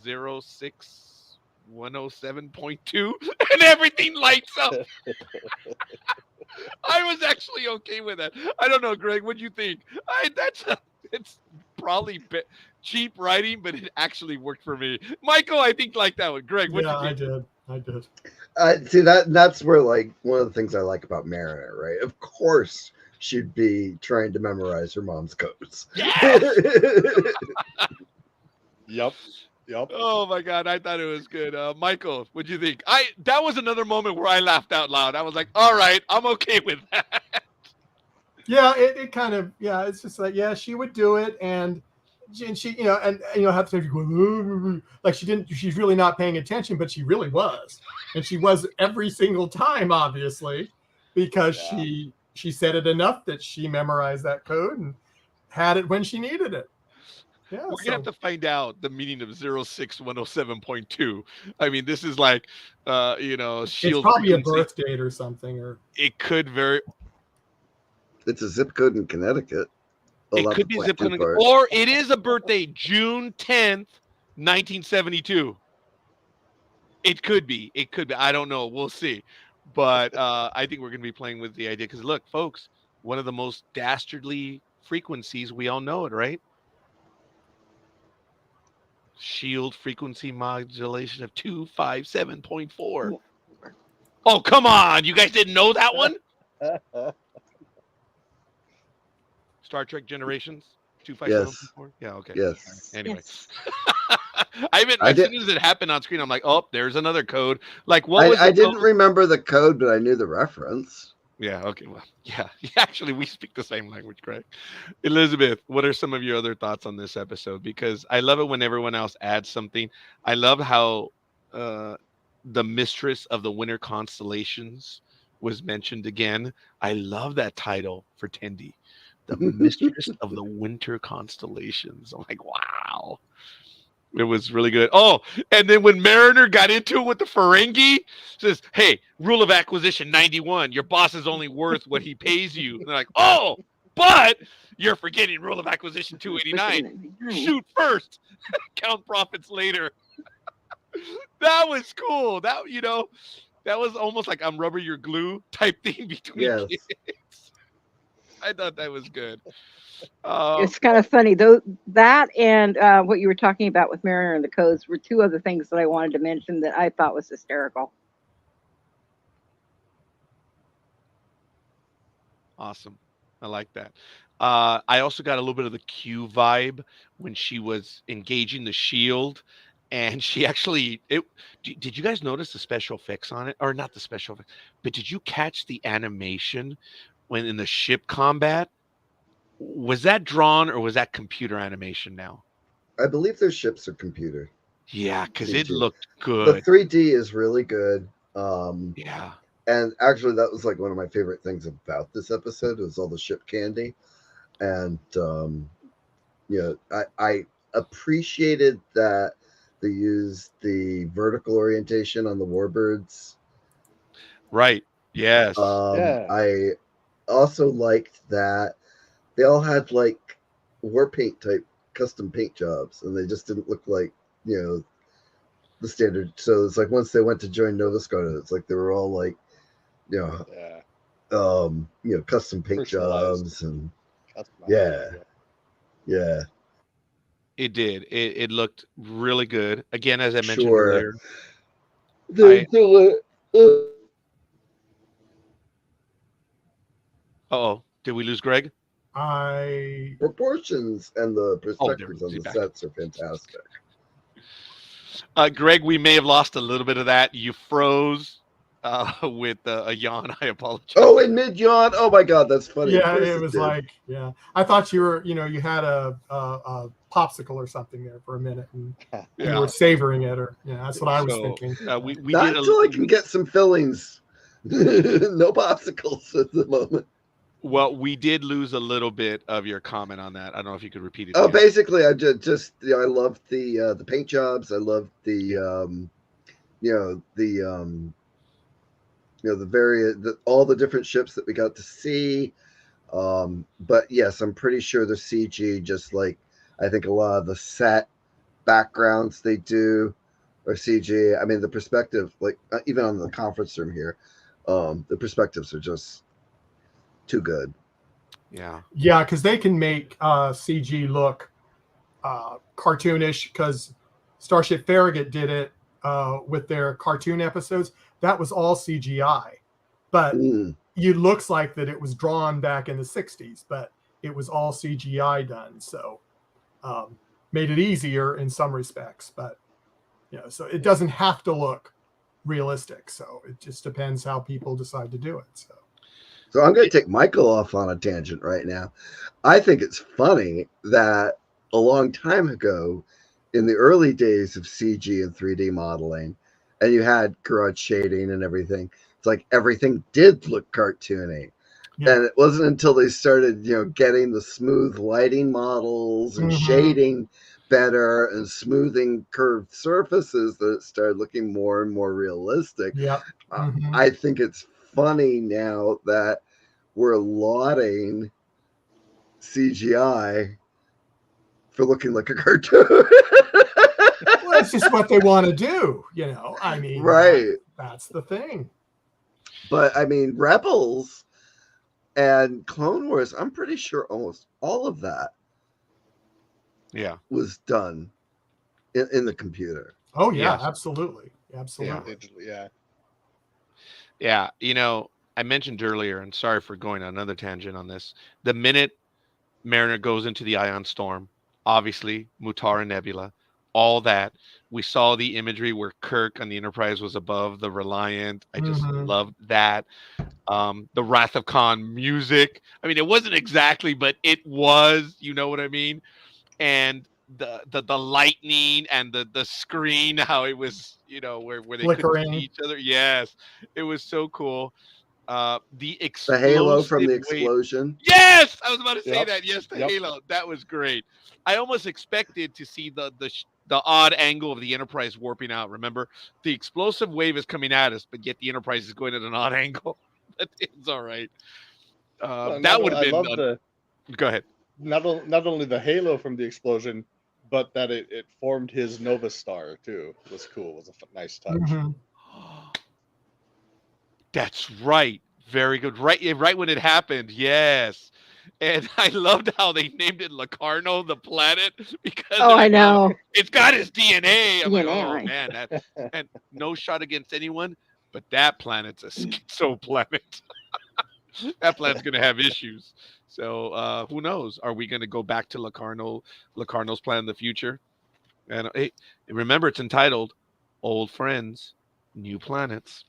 06107.2 and everything lights up. I was actually okay with that. I don't know, Greg, what do you think? It's probably cheap writing, but it actually worked for me. Michael, I think like that one. Greg, what do you think? I did. See, that's where, like, one of the things I like about Mariner, right? Of course, she'd be trying to memorize her mom's codes. Yes! Yep. Oh my God, I thought it was good. Michael, what'd you think? That was another moment where I laughed out loud. I was like, all right, I'm okay with that. Yeah, it kind of, it's just like, she would do it, and she have to go, like she's really not paying attention, but she really was, and she was every single time, obviously, because she said it enough that she memorized that code and had it when she needed it. Yeah, we're gonna have to find out the meaning of 06107.2. I mean, this is like shield. It's probably frequency. A birth date or something, or it could very. It's a zip code in Connecticut. It could be zip code, or it is a birthday, June 10th, 1972. It could be. I don't know. We'll see. But I think we're going to be playing with the idea because, look, folks, one of the most dastardly frequencies, we all know it, right? Shield frequency modulation of 257.4. Oh, come on. You guys didn't know that one? Star Trek Generations? 257.4? Yeah, okay. Yes. Anyway. Yes. As soon as it happened on screen, I'm like, oh, there's another code. Like, what was I didn't remember the code, but I knew the reference. Yeah, okay. Well, yeah. Actually, we speak the same language, Greg. Elizabeth, what are some of your other thoughts on this episode? Because I love it when everyone else adds something. I love how the mistress of the winter constellations was mentioned again. I love that title for Tendi. The mistress of the winter constellations. I'm like, wow. It was really good. Oh, and then when Mariner got into it with the Ferengi, says, "Hey, rule of acquisition 91. Your boss is only worth what he pays you." And they're like, "Oh, but you're forgetting rule of acquisition 289. Shoot first, count profits later." That was cool. That that was almost like I'm rubber, you're glue type thing between kids. I thought that was good. It's kind of funny though. That and what you were talking about with Mariner and the codes were two other things that I wanted to mention that I thought was hysterical. Awesome. I like that. I also got a little bit of the Q vibe when she was engaging the shield, and she actually. Did you guys notice the special effects on it, or not the special effects? But did you catch the animation when in the ship combat? Was that drawn or was that computer animation now? I believe their ships are computer. Yeah, because it looked good. The 3D is really good. Yeah. And actually, that was like one of my favorite things about this episode was all the ship candy. And I appreciated that they used the vertical orientation on the warbirds. Right. Yes. Yeah. I also liked that they all had like war paint type custom paint jobs, and they just didn't look like the standard. So it's like once they went to join Nova Scotia, it's like they were all like Yeah. custom paint Personalized. jobs and Customized. yeah, yeah, It did. It looked really good. Again, as I mentioned sure. earlier, The, the oh, did we lose Greg? I proportions and the Oh, there we perspectives go. on See, the back. sets are fantastic. Greg, we may have lost a little bit of that. You froze with a yawn. I apologize. Oh, in mid yawn. Oh my god, that's funny. Of yeah, course it it was did. like I thought you were you had a popsicle or something there for a minute and you Yeah. were savoring it or that's what I was So thinking. we Not did until I can get some fillings. No popsicles at the moment. well. We did lose a little bit of your comment on that. I don't know if you could repeat it Oh, again. basically, I just I loved the paint jobs. I loved the all the different ships that we got to see. But yes, I'm pretty sure the CG, just like I think a lot of the set backgrounds they do are CG. I mean, the perspective, like even on the conference room here, the perspectives are just too good. Yeah. Yeah, because they can make CG look cartoonish. Because Starship Farragut did it with their cartoon episodes. That was all CGI, but Mm. it looks like that it was drawn back in the '60s, but it was all CGI done. So made it easier in some respects, but so it doesn't have to look realistic. So it just depends how people decide to do it. So I'm going to take Michael off on a tangent right now. I think it's funny that a long time ago, in the early days of CG and 3D modeling, and you had garage shading and everything, it's like everything did look cartoony. Yeah. And it wasn't until they started, getting the smooth lighting models and shading better and smoothing curved surfaces that it started looking more and more realistic. Yep. I think it's funny now that we're lauding CGI for looking like a cartoon. Well, it's just what they want to do, I mean, Right. that's the thing. But I mean, Rebels and Clone Wars, I'm pretty sure almost all of that was done in the computer. Oh yeah, Yes. absolutely. Absolutely. Yeah. Yeah. I mentioned earlier, and sorry for going on another tangent on this. The minute Mariner goes into the ion storm, obviously Mutara Nebula, all that. We saw the imagery where Kirk on the Enterprise was above the Reliant. I just loved that. The Wrath of Khan music. I mean, it wasn't exactly, but it was. You know what I mean? And the lightning and the screen, how it was, where they couldn't see Flickering. each other. Yes, it was so cool. The The halo from explosive the wave. explosion. Yes, I was about to say Yep. that. Yes, the Yep. halo. That was great. I almost expected to see the odd angle of the Enterprise warping out. Remember, the explosive wave is coming at us, but yet the Enterprise is going at an odd angle. But it's all right. Well, That would have I been. love the Go ahead. not only the halo from the explosion, but that it formed his Nova Star too. It was cool. It was a nice touch. That's right. Very good. Right when it happened. Yes. And I loved how they named it Locarno, the planet, because I know. it's got his DNA. I'm like, DNA, oh right. man, and no shot against anyone, but that planet's a schizo planet. That planet's gonna have issues. So who knows? Are we gonna go back to Locarno's plan in the future? And hey, remember, it's entitled "Old Friends, New Planets."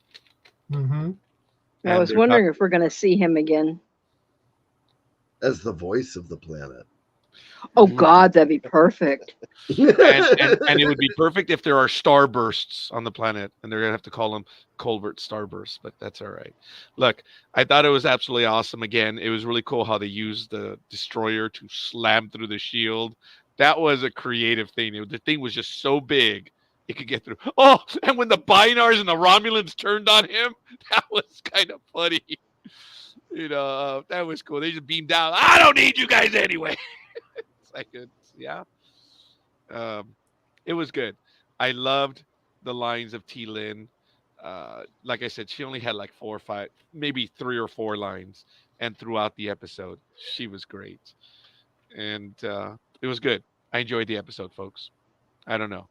I was wondering if we're going to see him again. As the voice of the planet. Oh God, that'd be perfect. And it would be perfect if there are starbursts on the planet, and they're gonna have to call them Colbert starbursts, but that's all right. Look, I thought it was absolutely awesome. Again, it was really cool how they used the destroyer to slam through the shield. That was a creative thing. The thing was just so big it could get through. Oh, and when the Binars and the Romulans turned on him, that was kind of funny. That was cool. They just beamed down. I don't need you guys anyway. It's like, yeah. It was good. I loved the lines of T. Lynn. Like I said, she only had like 4 or 5, maybe 3 or 4 lines, and throughout the episode, she was great, and it was good. I enjoyed the episode, folks. I don't know.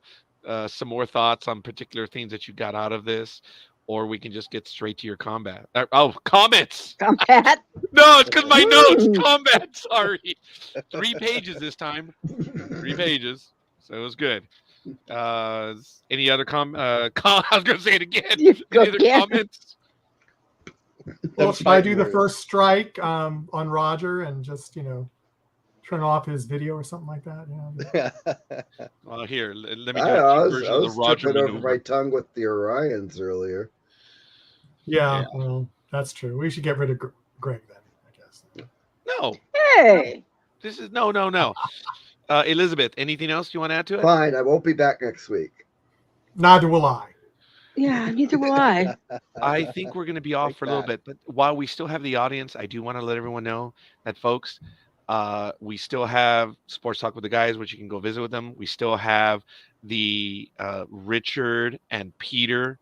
Some more thoughts on particular things that you got out of this, or we can just get straight to your combat. Comments. Combat. No, it's because my notes. Mm. Combat. Sorry. 3 pages this time. 3 pages. So it was good. Any other I was going to say it again. You Any other again. comments? Well, should I do the first strike on Roger and just turn off his video or something like that? Well, here, let me I do know, a I version was of the Roger tripping over maneuver. my tongue with the Orions earlier. Yeah, well, that's true. We should get rid of Greg then, I guess. No, Hey. this is no. Elizabeth, anything else you want to add to it? Fine, I won't be back next week. Neither will I. Yeah, neither will I. I think we're going to be off Like for a little that. bit, but while we still have the audience, I do want to let everyone know that, folks, we still have Sports Talk with the Guys, which you can go visit with them. We still have the Richard and Peter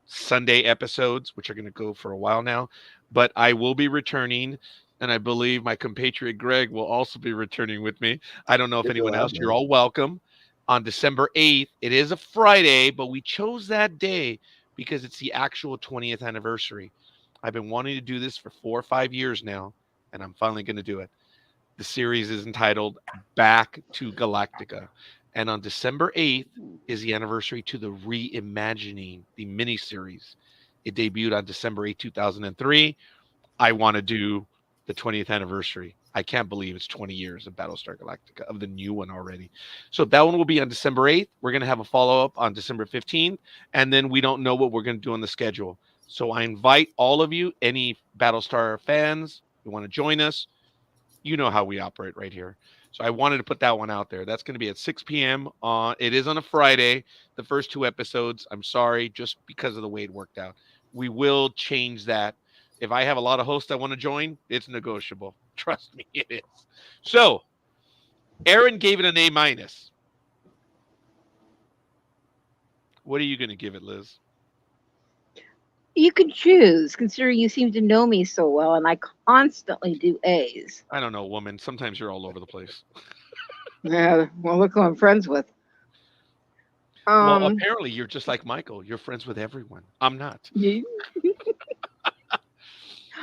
Sunday episodes, which are going to go for a while now. But I will be returning, and I believe my compatriot Greg will also be returning with me. I don't know if If you'll anyone have else. me. You're all welcome. On December 8th, it is a Friday, but we chose that day because it's the actual 20th anniversary. I've been wanting to do this for 4 or 5 years now, and I'm finally going to do it. The series is entitled Back to Galactica. And on December 8th is the anniversary to the Reimagining, the miniseries. It debuted on December 8th, 2003. I want to do the 20th anniversary. I can't believe it's 20 years of Battlestar Galactica, of the new one already. So that one will be on December 8th. We're going to have a follow-up on December 15th, and then we don't know what we're going to do on the schedule. So I invite all of you, any Battlestar fans who want to join us, you know how we operate right here. So I wanted to put that one out there. That's going to be at 6 p.m. It is on a Friday, the first 2 episodes. I'm sorry, just because of the way it worked out. We will change that. If I have a lot of hosts that want to join, it's negotiable. Trust me, it is. So, Aaron gave it an A-. What are you going to give it, Liz? You can choose, considering you seem to know me so well, and I constantly do A's. I don't know, woman. Sometimes you're all over the place. Yeah, well, look who I'm friends with. Well, apparently you're just like Michael. You're friends with everyone. I'm not.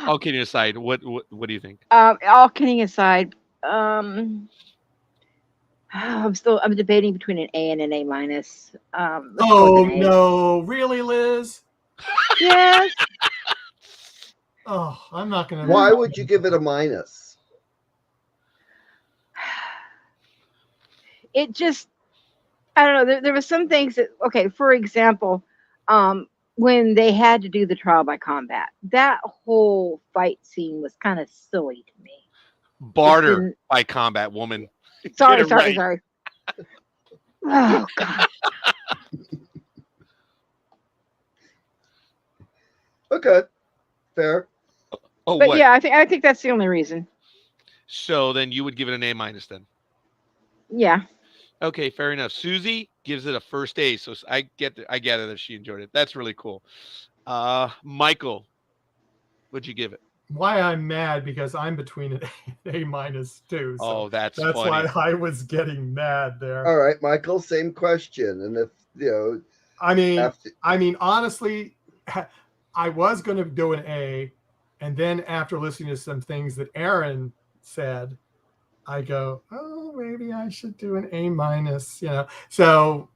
All kidding aside, what do you think? All kidding aside, I'm debating between an A and an A minus. Let's go Oh with an A. no, really, Liz? Yes. Oh, I'm not gonna. Why would you give it a minus? It just, I don't know. There were some things that, okay, for example, when they had to do the trial by combat, that whole fight scene was kind of silly to me. Barter by combat, woman. Sorry. Get it right. Oh God. Okay, fair. Oh, But what? yeah, I think that's the only reason. So then you would give it an A- then. Yeah. Okay, fair enough. Susie gives it a first A, so I gather that she enjoyed it. That's really cool. Michael, what'd you give it? Why I'm mad because I'm between an A minus too. So Oh, that's that's funny. why I was getting mad there. All right, Michael, same question. And if I mean, after, honestly, I was going to do an A, and then after listening to some things that Aaron said, I go, oh, maybe I should do an A minus. So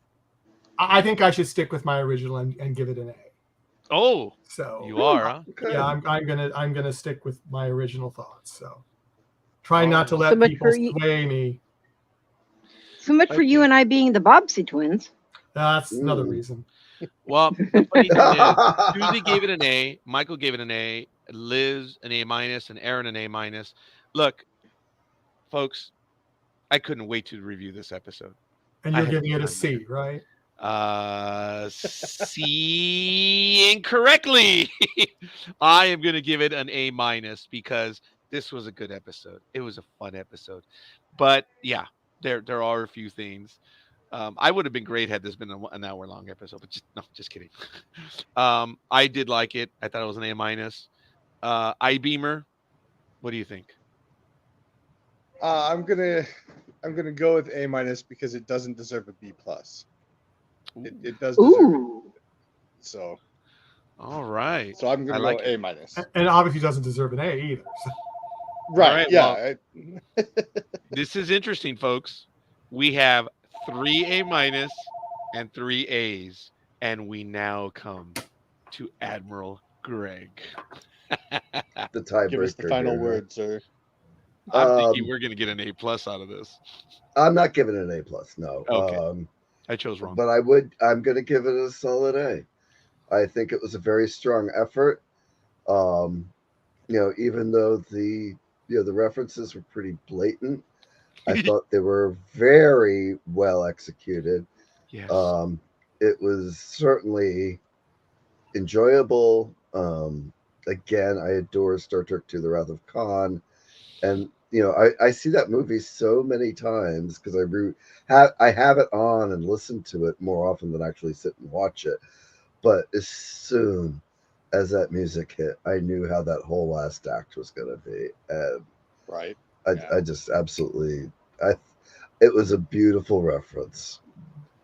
I think I should stick with my original and give it an A. Oh, So you are, huh? okay. yeah, I'm gonna stick with my original thoughts. So Trying All not to right. let So much people for you. sway me. So much for Thank you you. and I being the Bobsey twins. That's another Mm. reason. Well, the funny thing is, Susie gave it an A, Michael gave it an A, Liz an A minus, and Aaron an A minus. Look, folks, I couldn't wait to review this episode. And I you're had giving it a time with C, right? C incorrectly. I am going to give it an A minus because this was a good episode. It was a fun episode, but yeah, there are a few things. I would have been great had this been an hour long episode, but just kidding. I did like it. I thought it was an A minus. iBeamer, what do you think? I'm gonna go with A minus because it doesn't deserve a B plus. It does deserve it. Ooh. So All right. I'm I gonna like go it. A minus. And obviously doesn't deserve an A either. Right. right, Yeah. This is interesting, folks. We have 3 A minus and 3 A's, and we now come to Admiral Greg. The tiebreaker. Give us the final here. word, sir. I'm thinking we're going to get an A plus out of this. I'm not giving it an A plus. No. Okay. I chose wrong. But I'm going to give it a solid A. I think it was a very strong effort. Even though the references were pretty blatant, I thought they were very well executed. Yes. It was certainly enjoyable. Again, I adore Star Trek II: The Wrath of Khan, and I see that movie so many times because I have it on and listen to it more often than actually sit and watch it. But as soon as that music hit, I knew how that whole last act was going to be, and Right. I just absolutely, it was a beautiful reference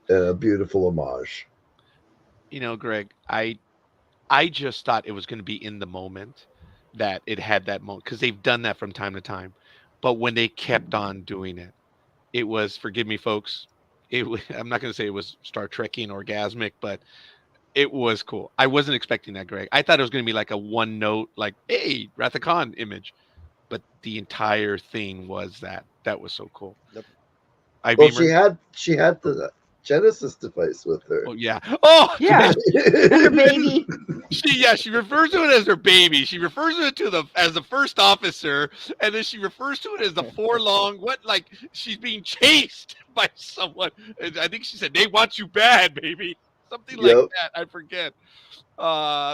and a beautiful homage. Greg, I just thought it was going to be in the moment that it had that moment because they've done that from time to time. But when they kept on doing it, it was, forgive me, folks, I'm not going to say it was Star Trekking orgasmic, but it was cool. I wasn't expecting that, Greg. I thought it was going to be like a one note, like, hey, Wrath of Khan image. But the entire thing was that. That was so cool. Yep. Well, she had the Genesis device with her. Oh yeah. Oh Yeah. And her baby. She refers to it as her baby. She refers to it as the first officer, and then she refers to it as the forlong. Like she's being chased by someone. And I think she said, "They want you bad, baby." Something like that. I forget.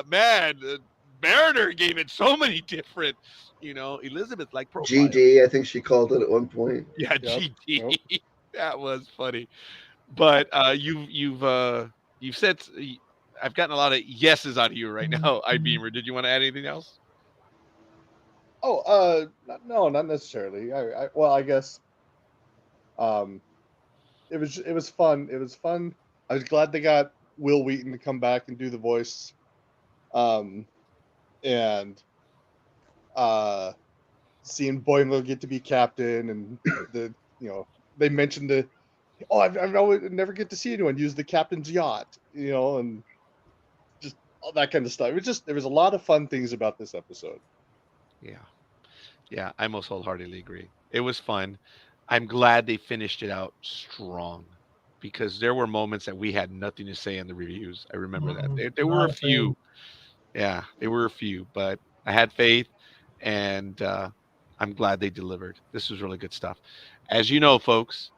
Man, Mariner gave it so many different. Elizabeth like profiles. GD, I think she called it at one point. Yeah, Yep. GD. Yep. That was funny. But you've said, I've gotten a lot of yeses out of you right now, iBeamer. Did you want to add anything else? Oh, no, not necessarily. I guess, it was fun. It was fun. I was glad they got Will Wheaton to come back and do the voice, and seeing Boimler get to be captain, and they mentioned I never get to see anyone use the captain's yacht, and just all that kind of stuff. There was a lot of fun things about this episode. Yeah, I most wholeheartedly agree. It was fun. I'm glad they finished it out strong because there were moments that we had nothing to say in the reviews. I remember that. There were a few. Yeah, there were a few, but I had faith, and I'm glad they delivered. This was really good stuff. As you know, folks,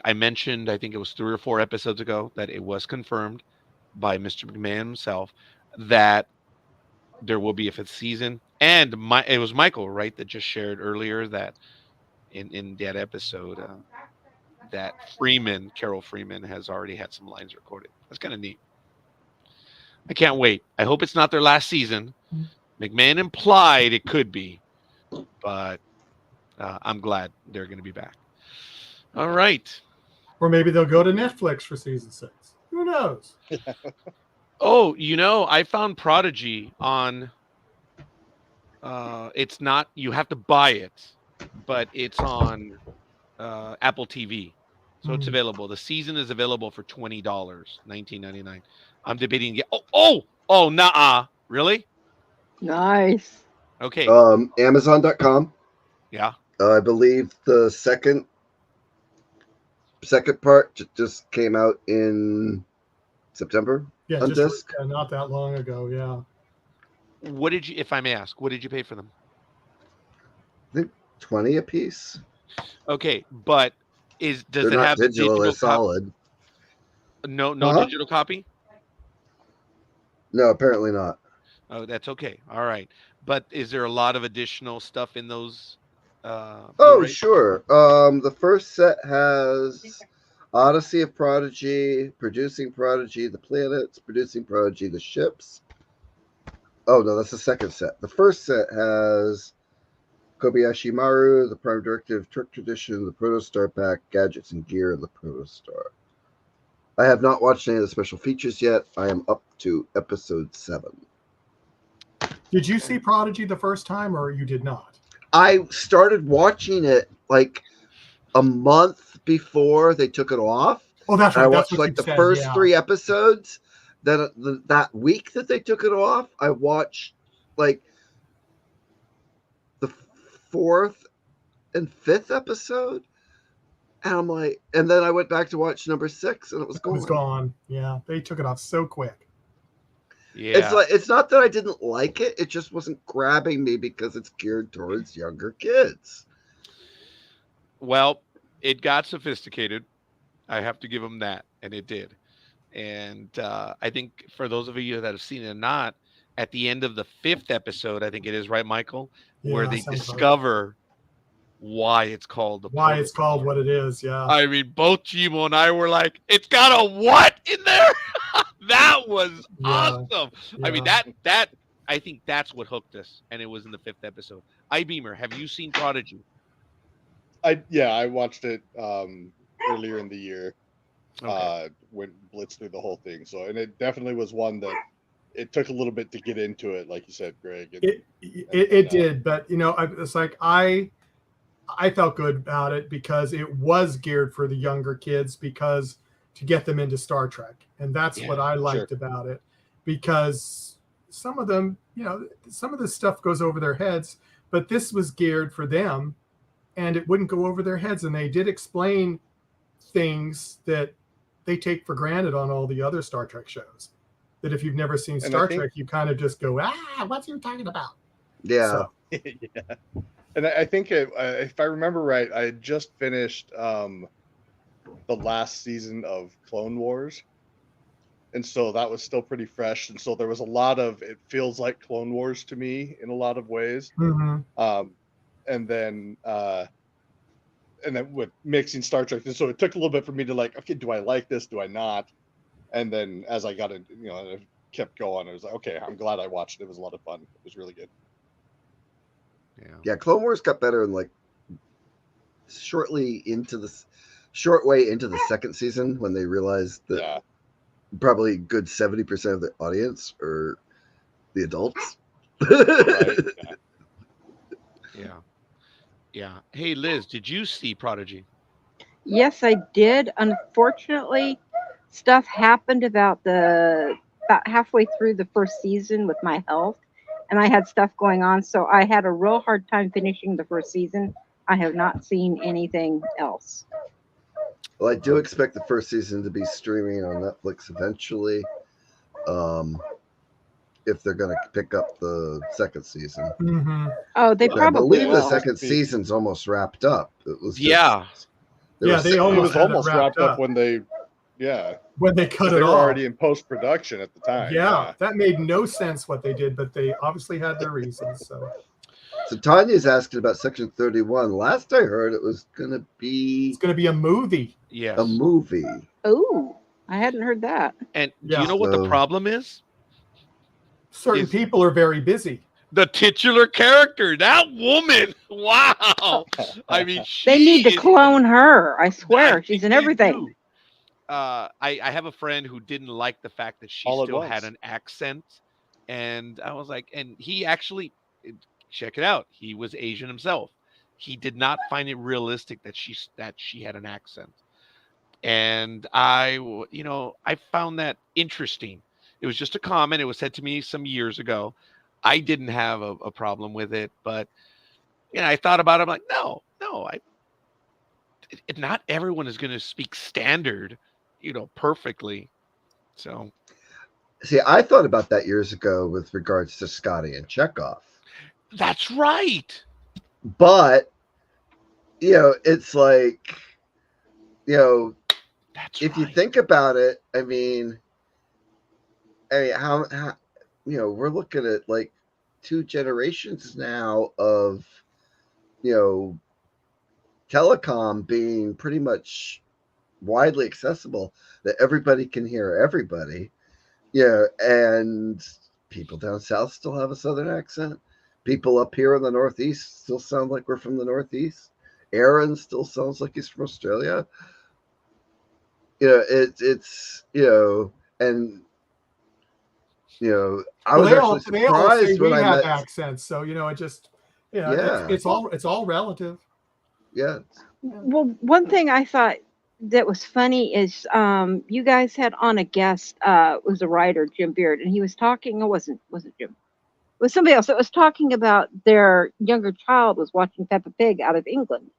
I mentioned, I think it was 3 or 4 episodes ago, that it was confirmed by Mr. McMahon himself that there will be a 5th season. And it was Michael, right, that just shared earlier that in that episode that Carol Freeman has already had some lines recorded. That's kind of neat. I can't wait. I hope it's not their last season. McMahon implied it could be, but I'm glad they're going to be back. All right. Or maybe they'll go to Netflix for season 6. Who knows? Oh, I found Prodigy on. It's not. You have to buy it, but it's on Apple TV, so it's available. The season is available for $20, $19.99. I'm debating. Nah. Really? Nice. Okay. Amazon.com. Yeah. I believe the second part just came out in September Yeah, on just disc. not that long ago. Yeah. What did you, if I may ask, what did you pay for them? I think 20 a piece. Okay, but does They're it not have the digital; they're digital copy? solid. No, Huh? digital copy. No, apparently not. Oh, that's okay. All right, but is there a lot of additional stuff in those Oh, Blu-rays? sure. The first set has Odyssey of Prodigy, Producing Prodigy, the planets, Producing Prodigy, the ships. Oh no, that's the second set. The first set has Kobayashi Maru, the Prime Directive Trick Tradition, the Protostar Pack, Gadgets and Gear, and the Protostar. I have not watched any of the special features yet. I am up to episode 7. Did you see Prodigy the first time, or you did not? I started watching it like a month before they took it off. Oh, that's And I right. That's watched what like you the said. first Yeah. 3 episodes. Then that week that they took it off, I watched like the 4th and 5th episode. And I'm like, and then I went back to watch number 6 and it was It gone. was gone. Yeah, they took it off so quick. Yeah. It's like, it's not that I didn't like it, it just wasn't grabbing me because it's geared towards younger kids. Well, it got sophisticated. I have to give them that, and it did. And I think for those of you that have seen it or not, at the end of the 5th episode, I think it is, right, Michael, where Yeah, they sounds right. discover why it's called the Why it's called Protostar. what it is. Yeah. I mean, both Jimo and I were like, "It's got a what in there?" That was Yeah. awesome. I mean, Yeah. that I think that's what hooked us, and it was in the 5th episode. Beamer, have you seen Prodigy? I watched it earlier in the year. Okay. Went blitzed through the whole thing. So, and it definitely was one that it took a little bit to get into it, like you said, Greg. And, It did, but it's like I felt good about it because it was geared for the younger kids, because to get them into Star Trek, and that's what I liked about it, because some of them, some of this stuff goes over their heads, but this was geared for them, and it wouldn't go over their heads, and they did explain things that they take for granted on all the other Star Trek shows. That if you've never seen Star Trek, you kind of just go, what's he talking about? Yeah. So, yeah. And I think if I remember right, I had just finished the last season of Clone Wars. And so that was still pretty fresh. And so there was a lot of, it feels like Clone Wars to me in a lot of ways. mm-hmm. And then with mixing Star Trek, and so it took a little bit for me to like, okay, do I like this? Do I not? And then as I got into, I kept going. I was like, okay, I'm glad I watched it. It was a lot of fun. It was really good. Yeah, Clone Wars got better in like short way into the second season, when they realized that probably good 70% of the audience are the adults. Right. Yeah. Hey, Liz, did you see Prodigy? Yes, I did. Unfortunately, stuff happened about halfway through the first season with my health, and I had stuff going on, so I had a real hard time finishing the first season. I have not seen anything else. Well, I do expect the first season to be streaming on Netflix eventually, if they're going to pick up the second season. Mm-hmm. Oh, they probably believe will. the second season's almost wrapped up. It was they almost wrapped up when they cut it they were off. already in post-production at the time. Yeah, that made no sense what they did, but they obviously had their reasons. So Tanya's asking about Section 31. Last I heard, it was going to be a movie. Yes. A movie. Oh, I hadn't heard that. And do you know what the problem is? Certain people are very busy. The titular character, that woman. Wow. I mean, they need to clone her. I swear, she's in everything. I have a friend who didn't like the fact that she still had an accent, and I was like, and he actually, check it out, he was Asian himself. He did not find it realistic that she had an accent, and I found that interesting. It was just a comment. It was said to me some years ago. I didn't have a problem with it, but I thought about it. I'm like, no, not everyone is going to speak standard, perfectly. So See, I thought about that years ago with regards to Scotty and Chekhov. that's right. But, it's like, That's if right. you think about it, I mean, how we're looking at like 2 generations now of, telecom being pretty much widely accessible, that everybody can hear everybody. And people down south still have a southern accent. People up here in the Northeast still sound like we're from the Northeast. Aaron still sounds like he's from Australia. It's and I was actually they all say surprised when we I have met. accents, so it just Yeah. it's all relative. Yeah. Well, one thing I thought that was funny is you guys had on a guest, was a writer, Jim Beard, and he was talking. It wasn't Jim. It was somebody else that was talking about their younger child was watching Peppa Pig out of England,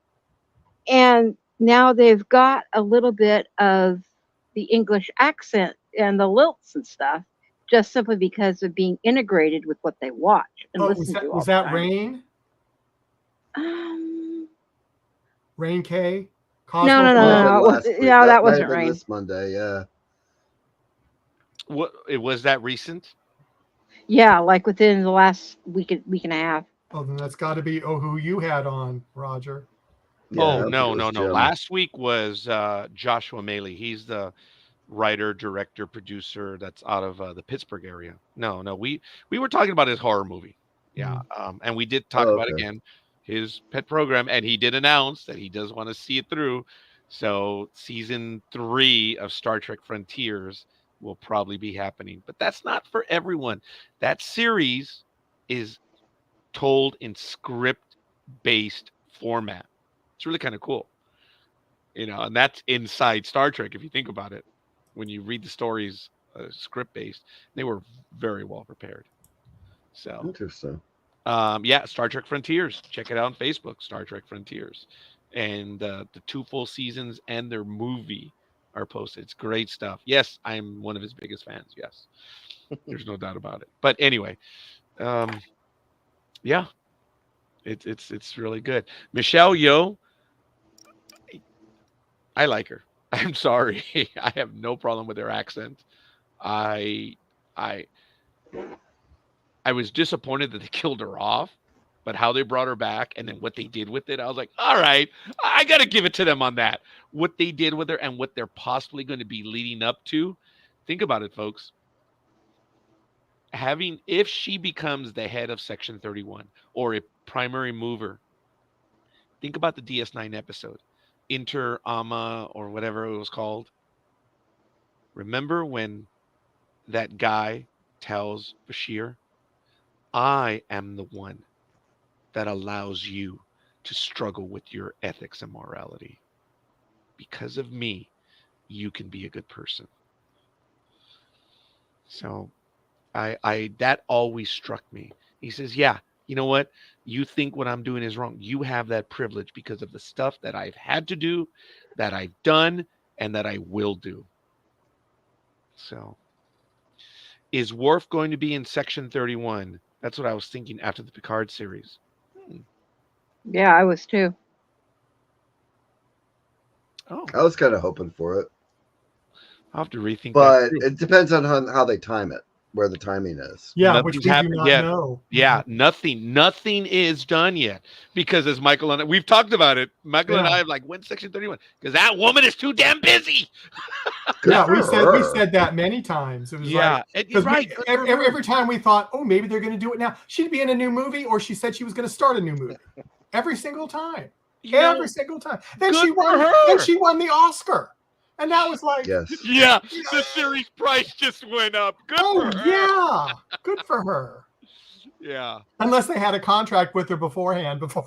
and now they've got a little bit of the English accent and the lilts and stuff, just simply because of being integrated with what they watch and listen to all Was the that time. Rain? Rain K? No. That wasn't Rain. This Monday, yeah. What was that recent? Yeah, like within the last week and a half. Oh, then that's got to be who you had on, Roger. Yeah, no. Last week was Joshua Maley. He's the writer, director, producer that's out of the Pittsburgh area. No, we were talking about his horror movie. Yeah, and we did talk about again his pet program, and he did announce that he does want to see it through. So season 3 of Star Trek Frontiers will probably be happening, but that's not for everyone. That series is told in script-based format. It's really kind of cool, and that's inside Star Trek. If you think about it, when you read the stories, script-based, they were very well prepared. So interesting. Star Trek Frontiers. Check it out on Facebook, Star Trek Frontiers, and the 2 full seasons and their movie are posted. It's great stuff. Yes, I'm one of his biggest fans. Yes, there's no doubt about it. But anyway, it's really good. Michelle Yeoh, I like her. I'm sorry. I have no problem with her accent. I was disappointed that they killed her off, but how they brought her back and then what they did with it, I was like, all right, I got to give it to them on that. What they did with her and what they're possibly going to be leading up to. Think about it, folks. If she becomes the head of Section 31 or a primary mover, think about the DS9 episode, Inter Ama or whatever it was called. Remember when that guy tells Bashir, I am the one that allows you to struggle with your ethics and morality. Because of me, you can be a good person. So that always struck me. He says, yeah, you know what? You think what I'm doing is wrong. You have that privilege because of the stuff that I've had to do, that I've done, and that I will do. So is Worf going to be in Section 31? That's what I was thinking after the Picard series. Yeah, I was too. Oh, I was kind of hoping for it. I'll have to rethink but that. It depends on how they time it, where the timing is. Yeah, Nothing's which we do happened not yet. know. Yeah, nothing is done yet. Because as Michael and I, we've talked about it. Michael and I are like, when's Section 31? Because that woman is too damn busy. We said that many times. It was right. Every time we thought, oh, maybe they're going to do it now. She'd be in a new movie, or she said she was going to start a new movie. Every single time. Every single time. Then she won. Then she won the Oscar. And that was like, yes. Yeah, the series price just went up. Good for her. Yeah, good for her. Yeah. Unless they had a contract with her beforehand. I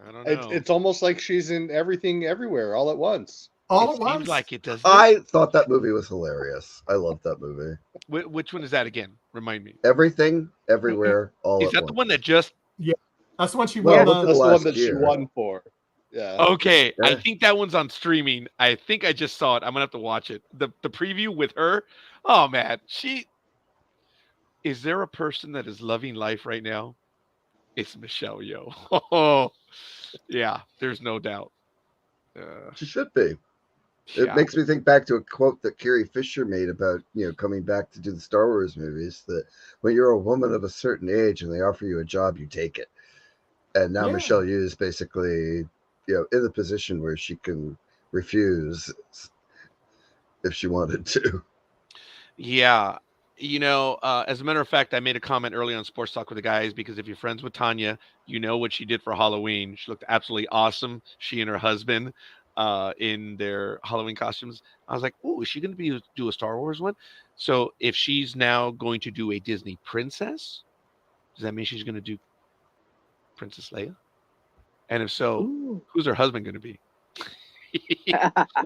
don't know. It's almost like she's in everything, everywhere, all at once. All at once. Seems like it does. I thought that movie was hilarious. I loved that movie. Which one is that again? Remind me. Everything, everywhere, all at once. Is that the one that just That's the one she Well, won. within That's the one last that she year. won for. Yeah. Okay, I Yeah. think that one's on streaming. I think I just saw it. I'm gonna have to watch it. The preview with her. Oh man, is there a person that is loving life right now? It's Michelle Yeoh. Oh, yeah, there's no doubt. She should be. It Yeah, makes me think back to a quote that Carrie Fisher made about, coming back to do the Star Wars movies, that when you're a woman of a certain age and they offer you a job, you take it. And now Yeah. Michelle Yeoh is basically, in the position where she can refuse if she wanted to. yeah. As a matter of fact, I made a comment early on Sports Talk with the guys because if you're friends with Tanya, you know what she did for Halloween. She looked absolutely awesome. She and her husband in their Halloween costumes. I was like, oh, is she going to do a Star Wars one? So if she's now going to do a Disney princess, does that mean she's going to do Princess Leia? And if so, Ooh. who's her husband going to be?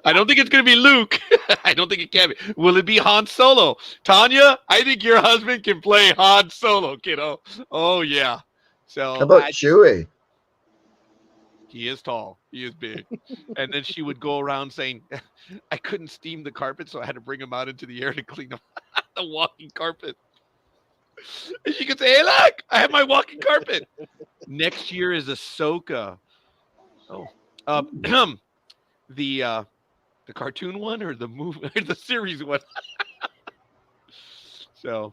I don't think it's going to be Luke. I don't think it can be. Will it be Han Solo? Tanya, I think your husband can play Han Solo, kiddo. Oh, yeah. So How about Chewie? he is tall. He is big. And then she would go around saying, I couldn't steam the carpet, so I had to bring him out into the air to clean up the walking carpet. And she could say, hey, look, I have my walking carpet. Next year is Ahsoka. Oh, the cartoon one or the movie, the series one. So,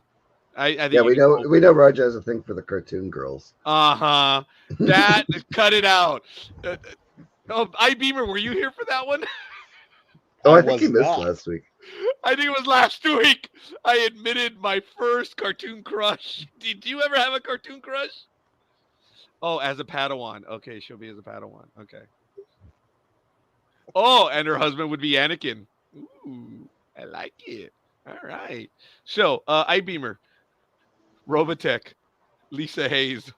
I think Yeah, we know Roger has a thing for the cartoon girls. That cut it out. Beamer, were you here for that one? Oh, I I think he was missed not. last week. I think it was last week. I admitted my first cartoon crush. Did you ever have a cartoon crush? Oh, as a Padawan. Okay, she'll be as a Padawan. Okay. Oh, and her husband would be Anakin. Ooh, I like it. All right. So, iBeamer, Robotech, Lisa Hayes.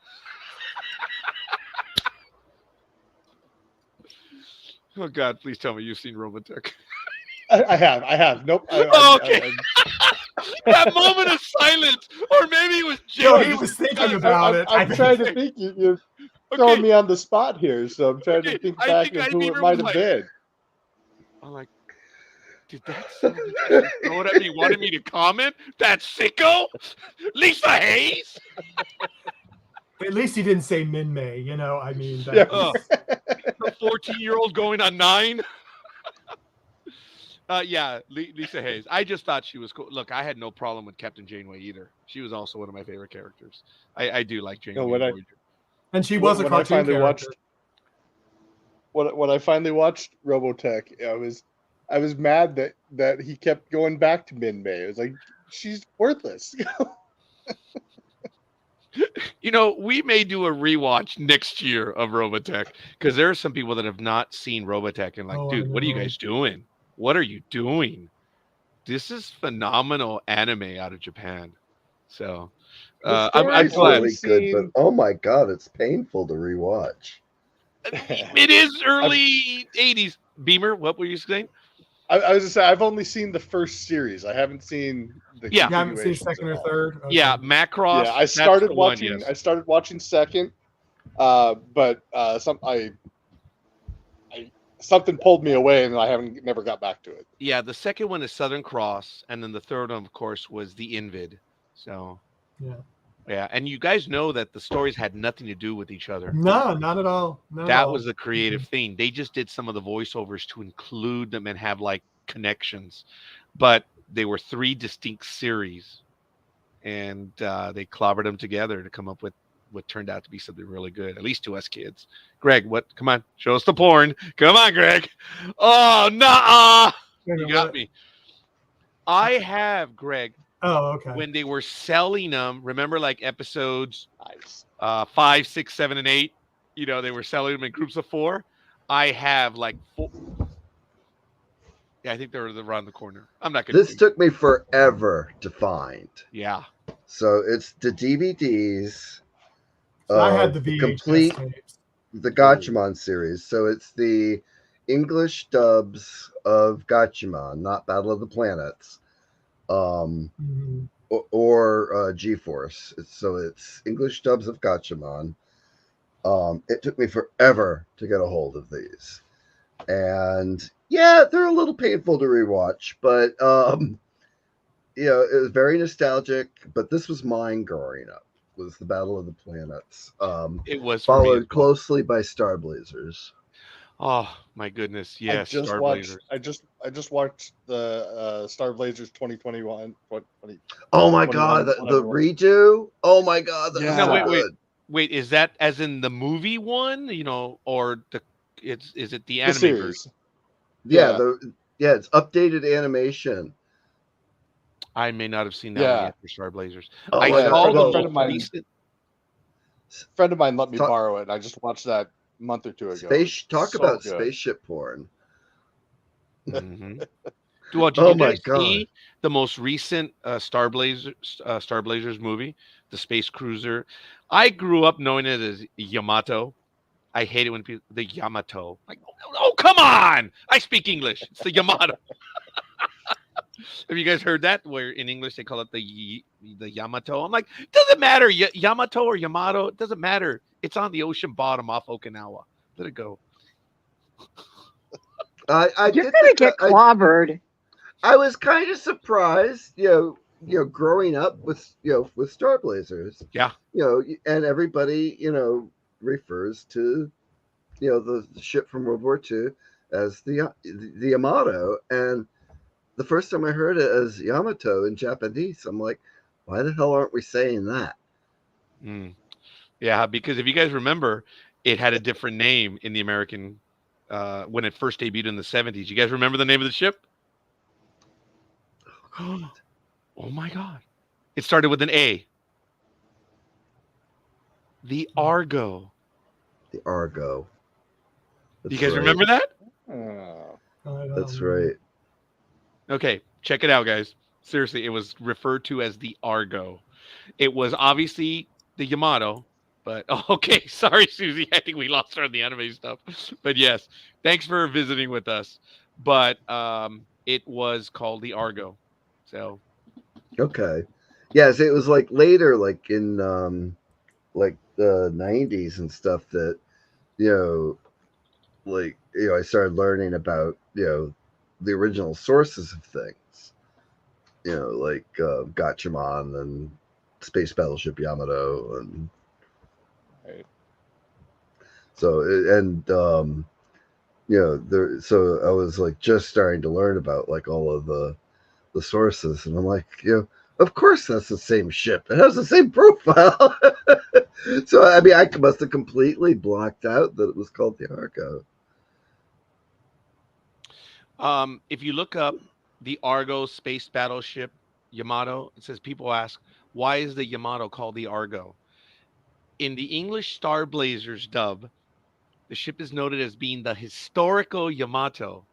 Oh God, please tell me you've seen Robotech. I have. Nope. Okay. That moment of silence, or maybe it was No, James. he was thinking about it. I'm trying to think. You're throwing me on the spot here, so I'm trying to think back of who it might have been. I'm like, did that son of a bitch throw it at me? Wanted me to comment? That sicko, Lisa Hayes. At least he didn't say Min May. I mean, Yeah. The 14-year-old going on 9. Yeah, Lisa Hayes. I just thought she was cool. Look, I had no problem with Captain Janeway either. She was also one of my favorite characters. I do like Janeway. And she was a cartoon character. When I finally watched Robotech, I was mad that he kept going back to Min May. It was like, she's worthless. We may do a rewatch next year of Robotech because there are some people that have not seen Robotech and like, dude, what are you guys doing? What are you doing? This is phenomenal anime out of Japan. So I'm glad. Really good, but oh my God, it's painful to rewatch. It is early 80s. Beamer, what were you saying? I was just saying, I've only seen the first series. I haven't seen the You haven't seen second or third? Okay. Yeah, Macross. Yeah, I started watching. One, yes. I started watching second, but something pulled me away, and I never got back to it. Yeah, the second one is Southern Cross, and then the third one, of course, was the Invid. So, yeah, and you guys know that the stories had nothing to do with each other. No, not at all. That was the creative thing. They just did some of the voiceovers to include them and have like connections, but they were 3 distinct series, and they clobbered them together to come up with what turned out to be something really good, at least to us kids. Greg, what? Come on, show us the porn. Come on, Greg. Oh, nah, you got me. I have, Greg. Oh, okay. When they were selling them, remember like episodes 5, 6, 7, and 8? They were selling them in groups of 4. I have like 4. Yeah, I think they're around the corner. I'm not gonna. This took me forever to find. Yeah. So it's the DVDs. I had the VHS complete tapes. The Gatchaman series. So it's the English dubs of Gatchaman, not Battle of the Planets. Or G-Force. So it's English dubs of Gatchaman. It took me forever to get a hold of these, and yeah, they're a little painful to rewatch, but it was very nostalgic. But this was mine growing up. Was the Battle of the Planets, It was for me as followed well. closely by Star Blazers. Oh my goodness, yes, Star Blazers. I just watched the Star Blazers 2021. Oh my god, the redo! Oh my god, that was No, so Yeah. wait. good. Wait, is that as in the movie one, or is it the The anime version? series. Yeah, it's updated animation. I may not have seen that one Yeah. yet for Star Blazers. Oh I my Yeah, saw god, the a friend of most mine recent. friend of mine let me Talk- borrow it. I just watched that a month or two ago. Talk So about good. spaceship porn. Mhm. Well, did Oh you my guys god. see the most recent Star Blazers movie, the space cruiser? I grew up knowing it as Yamato. I hate it when people the Yamato. Like, oh come on! I speak English. It's the Yamato. Have you guys heard that? Where in English they call it the Yamato. I'm like, doesn't matter, Yamato or Yamato. It doesn't matter. It's on the ocean bottom off Okinawa. Let it go. I You're did gonna think get clobbered. I was kind of surprised, growing up with with Star Blazers. Yeah. And everybody, refers to the ship from World War II as the Yamato. And the first time I heard it as Yamato in Japanese, I'm like, why the hell aren't we saying that? Mm. Yeah, because if you guys remember, it had a different name in the American when it first debuted in the 70s. You guys remember the name of the ship? Oh my god. It started with an A. The Argo. The Argo. Do you guys remember that? Oh. That's right. Okay, check it out, guys. Seriously, it was referred to as the Argo. It was obviously the Yamato, but okay, sorry, Susie. I think we lost her on the anime stuff. But yes, thanks for visiting with us. But it was called the Argo. So Okay. Yes, it was like later, like in like the 90s and stuff that you know I started learning about the original sources of things, like Gatchaman and Space Battleship Yamato, and Right. so there. So I was like just starting to learn about like all of the sources, and I'm like, of course that's the same ship. It has the same profile. So I mean, I must have completely blocked out that it was called the Argo. if you look up the Argo space battleship Yamato, it says people ask, why is the Yamato called the Argo? In the English Star Blazers dub, the ship is noted as being the historical Yamato,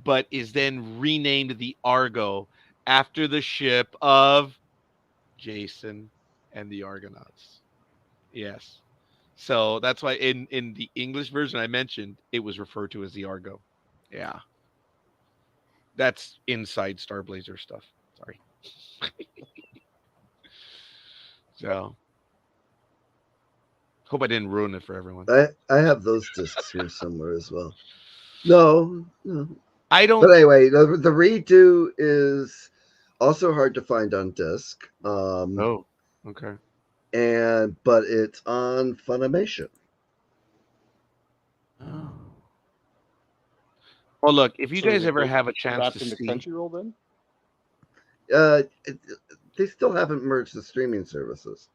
but is then renamed the Argo after the ship of Jason and the Argonauts. Yes. So that's why in the English version I mentioned, it was referred to as the Argo. Yeah. That's inside Star Blazer stuff. Sorry. So hope I didn't ruin it for everyone. I have those discs here somewhere as well. No. I don't. But anyway, the redo is also hard to find on disc. Oh, okay. But it's on Funimation. Oh. Well, look, if you So guys is it ever have a chance wrapped to into see, Crunchyroll then? They still haven't merged the streaming services.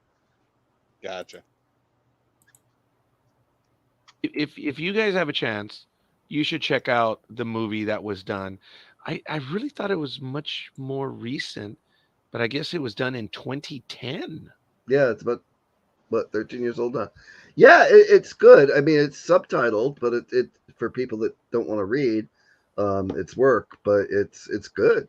Gotcha. if you guys have a chance, you should check out the movie that was done. I really thought it was much more recent, but I guess it was done in 2010. Yeah, it's about 13 years old now. Yeah, it's good. I mean, it's subtitled, but it for people that don't want to read, it's work, but it's good.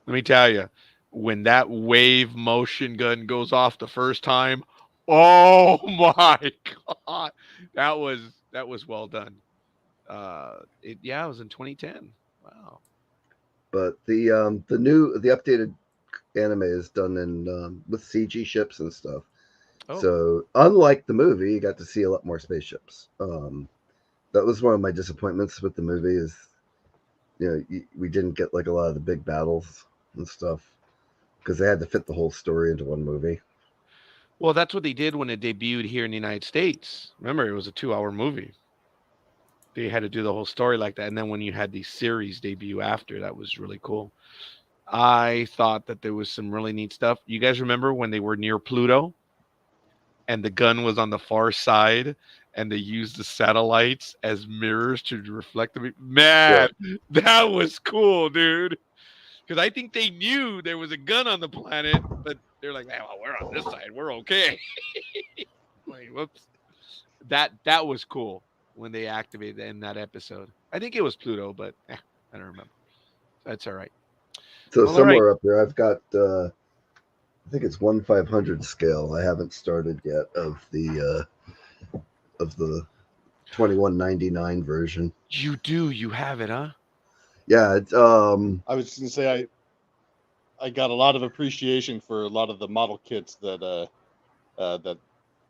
Let me tell you, when that wave motion gun goes off the first time, oh my god, that was well done. It was in 2010. Wow. But the updated anime is done in with CG ships and stuff. Oh. So unlike the movie, you got to see a lot more spaceships. That was one of my disappointments with the movie is, we didn't get like a lot of the big battles and stuff because they had to fit the whole story into one movie. Well, that's what they did when it debuted here in the United States. Remember, it was a 2-hour movie. They had to do the whole story like that. And then when you had the series debut after, that was really cool. I thought that there was some really neat stuff. You guys remember when they were near Pluto and the gun was on the far side and they used the satellites as mirrors to reflect the man, that was cool, dude. Because I think they knew there was a gun on the planet, but they're like, "Man, well, we're on this side, we're okay." Wait, whoops. That was cool when they activated in that episode. I think it was Pluto, but I don't remember. That's all right. So Well, all right. somewhere up there, I've got I think it's 1/500 scale. I haven't started yet of the 2199 version. You do. You have it, huh? Yeah, it's I was going to say I got a lot of appreciation for a lot of the model kits that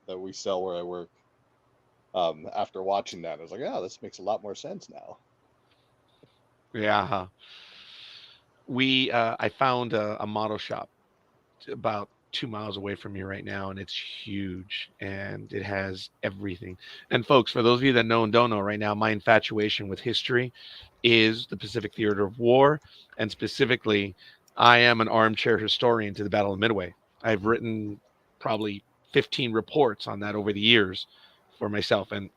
we sell where I work. After watching that, I was like, "Oh, this makes a lot more sense now." Yeah. Huh. I found a model shop about 2 miles away from you right now, and it's huge, and it has everything. And folks, for those of you that know and don't know right now, my infatuation with history is the Pacific Theater of War, and specifically, I am an armchair historian to the Battle of Midway. I've written probably 15 reports on that over the years for myself and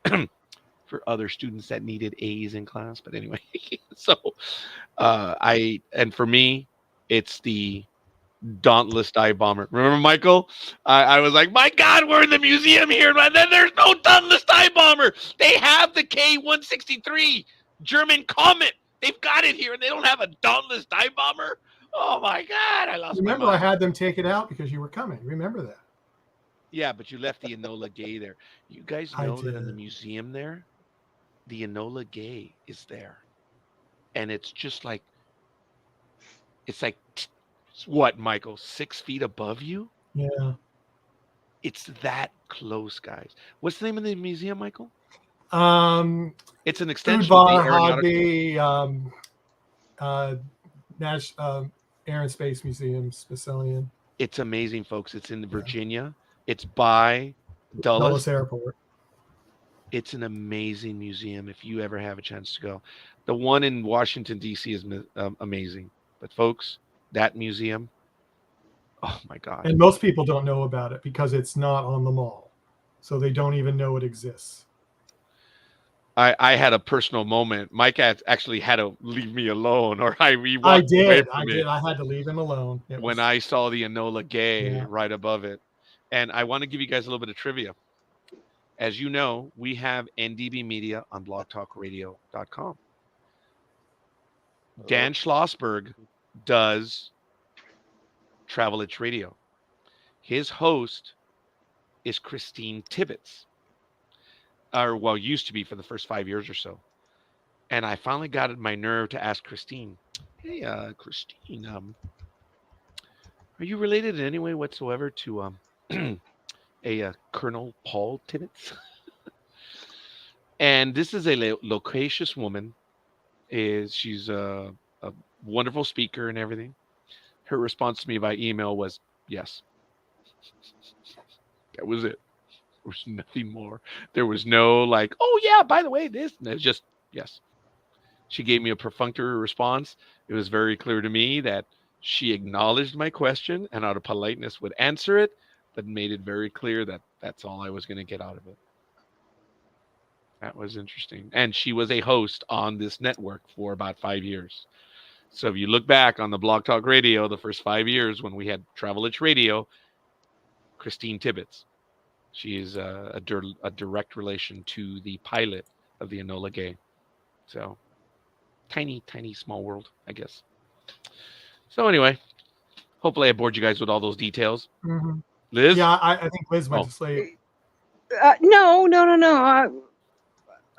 for other students that needed A's in class. But anyway, so for me, it's the Dauntless dive bomber. Remember, Michael? I was like, my God, we're in the museum here, and then there's no Dauntless dive bomber. They have the K-163 German Comet. They've got it here, and they don't have a Dauntless dive bomber. Oh my God, I lost Remember, my I mind. had them take it out because you were coming. Remember that? Yeah, but you left the Enola Gay there. You guys I know that in the did. museum there, the Enola Gay is there, and it's just like what, Michael? 6 feet above you. Yeah. It's that close, guys. What's the name of the museum, Michael? It's an extension of the Udvar aeronautical. Hobby, Air and Space Museum, Smithsonian. It's amazing, folks. It's in Virginia. It's by Dulles Airport. It's an amazing museum if you ever have a chance to go. The one in Washington, D.C. is amazing. But, folks, that museum, oh, my God. And most people don't know about it because it's not on the mall. So they don't even know it exists. I had a personal moment. Mike actually had to leave me alone, or I walked I away did. from it I had to leave him alone. when I saw the Enola Gay Yeah. right above it. And I want to give you guys a little bit of trivia. As you know, we have NDB Media on blogtalkradio.com. Dan Schlossberg does Travel Itch Radio. His host is Christine Tibbetts, used to be for the first 5 years or so. And I finally got it my nerve to ask Christine, "Hey, Christine, are you related in any way whatsoever to a Colonel Paul Tibbetts?" And this is a loquacious woman. She's a wonderful speaker and everything. Her response to me by email was yes. That was it. There was nothing more. There was no like, "Oh yeah, by the way, this." And it was just yes. She gave me a perfunctory response. It was very clear to me that she acknowledged my question and out of politeness would answer it, but made it very clear that that's all I was going to get out of it. That was interesting. And she was a host on this network for about 5 years. So if you look back on the Blog Talk Radio, the first 5 years when we had Travel Itch Radio, Christine Tibbetts, she is a direct relation to the pilot of the Enola Gay. So tiny, small world, I guess. So anyway, hopefully I bored you guys with all those details. Mm-hmm. Liz? Yeah, I think Liz went to sleep. No.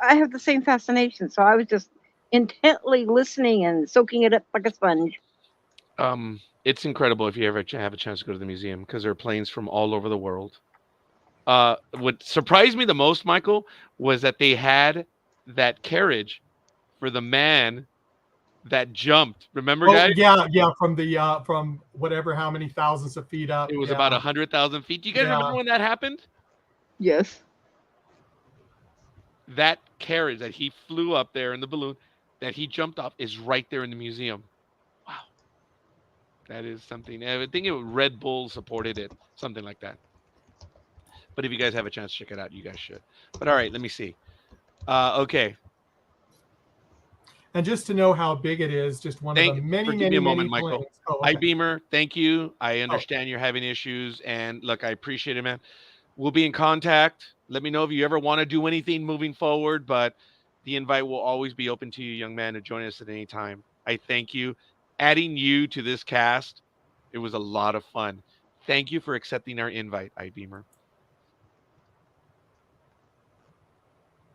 I have the same fascination, so I was just intently listening and soaking it up like a sponge. It's incredible if you ever have a chance to go to the museum because there are planes from all over the world. what surprised me the most, Michael, was that they had that carriage for the man that jumped. Remember, Oh guys? yeah, from whatever how many thousands of feet up. It was yeah. about 100,000 feet. Do you guys Yeah. remember when that happened? Yes. That carriage that he flew up there in the balloon that he jumped off is right there in the museum. Wow. That is something. I think Red Bull supported it, something like that. But if you guys have a chance to check it out, you guys should. But all right, let me see. Okay. And just to know how big it is, just one of the many, Give me a moment, many Michael. planes. Oh, okay. iBeamer, thank you. I understand you're having issues, and look, I appreciate it, man. We'll be in contact. Let me know if you ever want to do anything moving forward, but the invite will always be open to you, young man, to join us at any time. I thank you. Adding you to this cast, it was a lot of fun. Thank you for accepting our invite, iBeamer.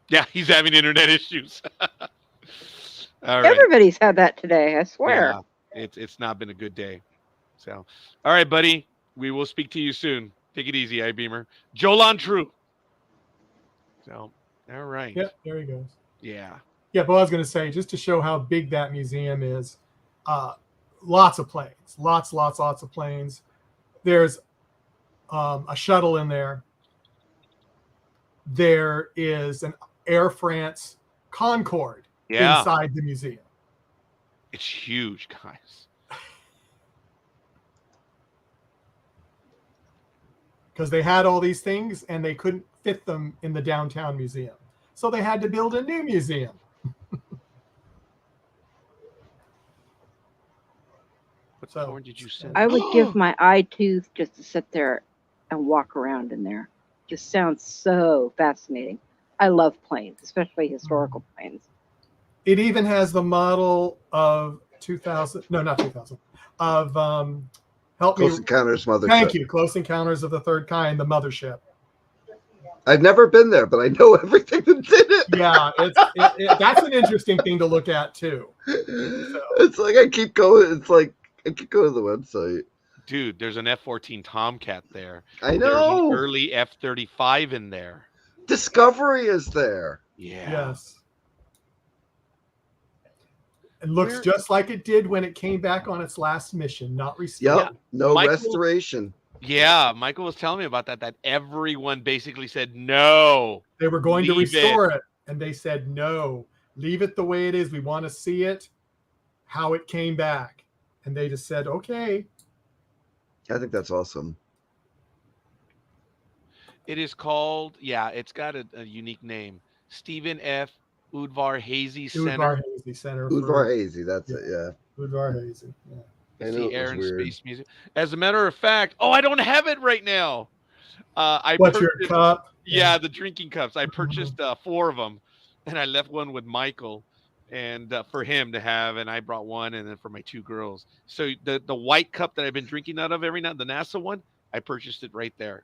Yeah, he's having internet issues. All right. Everybody's had that today, I swear. Yeah, it's not been a good day. So, all right, buddy. We will speak to you soon. Take it easy, iBeamer. Jolan True. So, all right. Yep, there he goes. Yeah. Yeah, but I was going to say, just to show how big that museum is, lots of planes, lots of planes. There's a shuttle in there. There is an Air France Concorde inside the museum. It's huge, guys. Because they had all these things and they couldn't fit them in the downtown museum. So they had to build a new museum. What more did you send? I would give my eye tooth just to sit there and walk around in there. Just sounds so fascinating. I love planes, especially historical planes. It even has the model of 2000, no, not 2000, of help Close me. Encounters Mothership. Thank you. Close Encounters of the Third Kind, the mothership. I've never been there, but I know everything that's in it. Yeah, that's an interesting thing to look at too. So. It's like I keep going. It's like I keep going to the website. Dude, there's an F-14 Tomcat there. I know. There's an early F-35 in there. Discovery is there. Yeah. Yes. It looks just like it did when it came back on its last mission, not restored. Yep. No restoration. Yeah, Michael was telling me about that everyone basically said no. They were going to restore it, and they said no. Leave it the way it is. We want to see it, how it came back. And they just said, okay. I think that's awesome. It is called, it's got a unique name. Stephen F. Udvar-Hazy Center. Udvar-Hazy Center. Udvar-Hazy, that's it, yeah. Udvar-Hazy, yeah. It's the Air and Space Museum. As a matter of fact, I don't have it right now. What's your cup? Yeah, the drinking cups. I purchased 4 of them, and I left one with Michael, and for him to have, and I brought one, and then for my 2 girls. So the white cup that I've been drinking out of every night, the NASA one, I purchased it right there.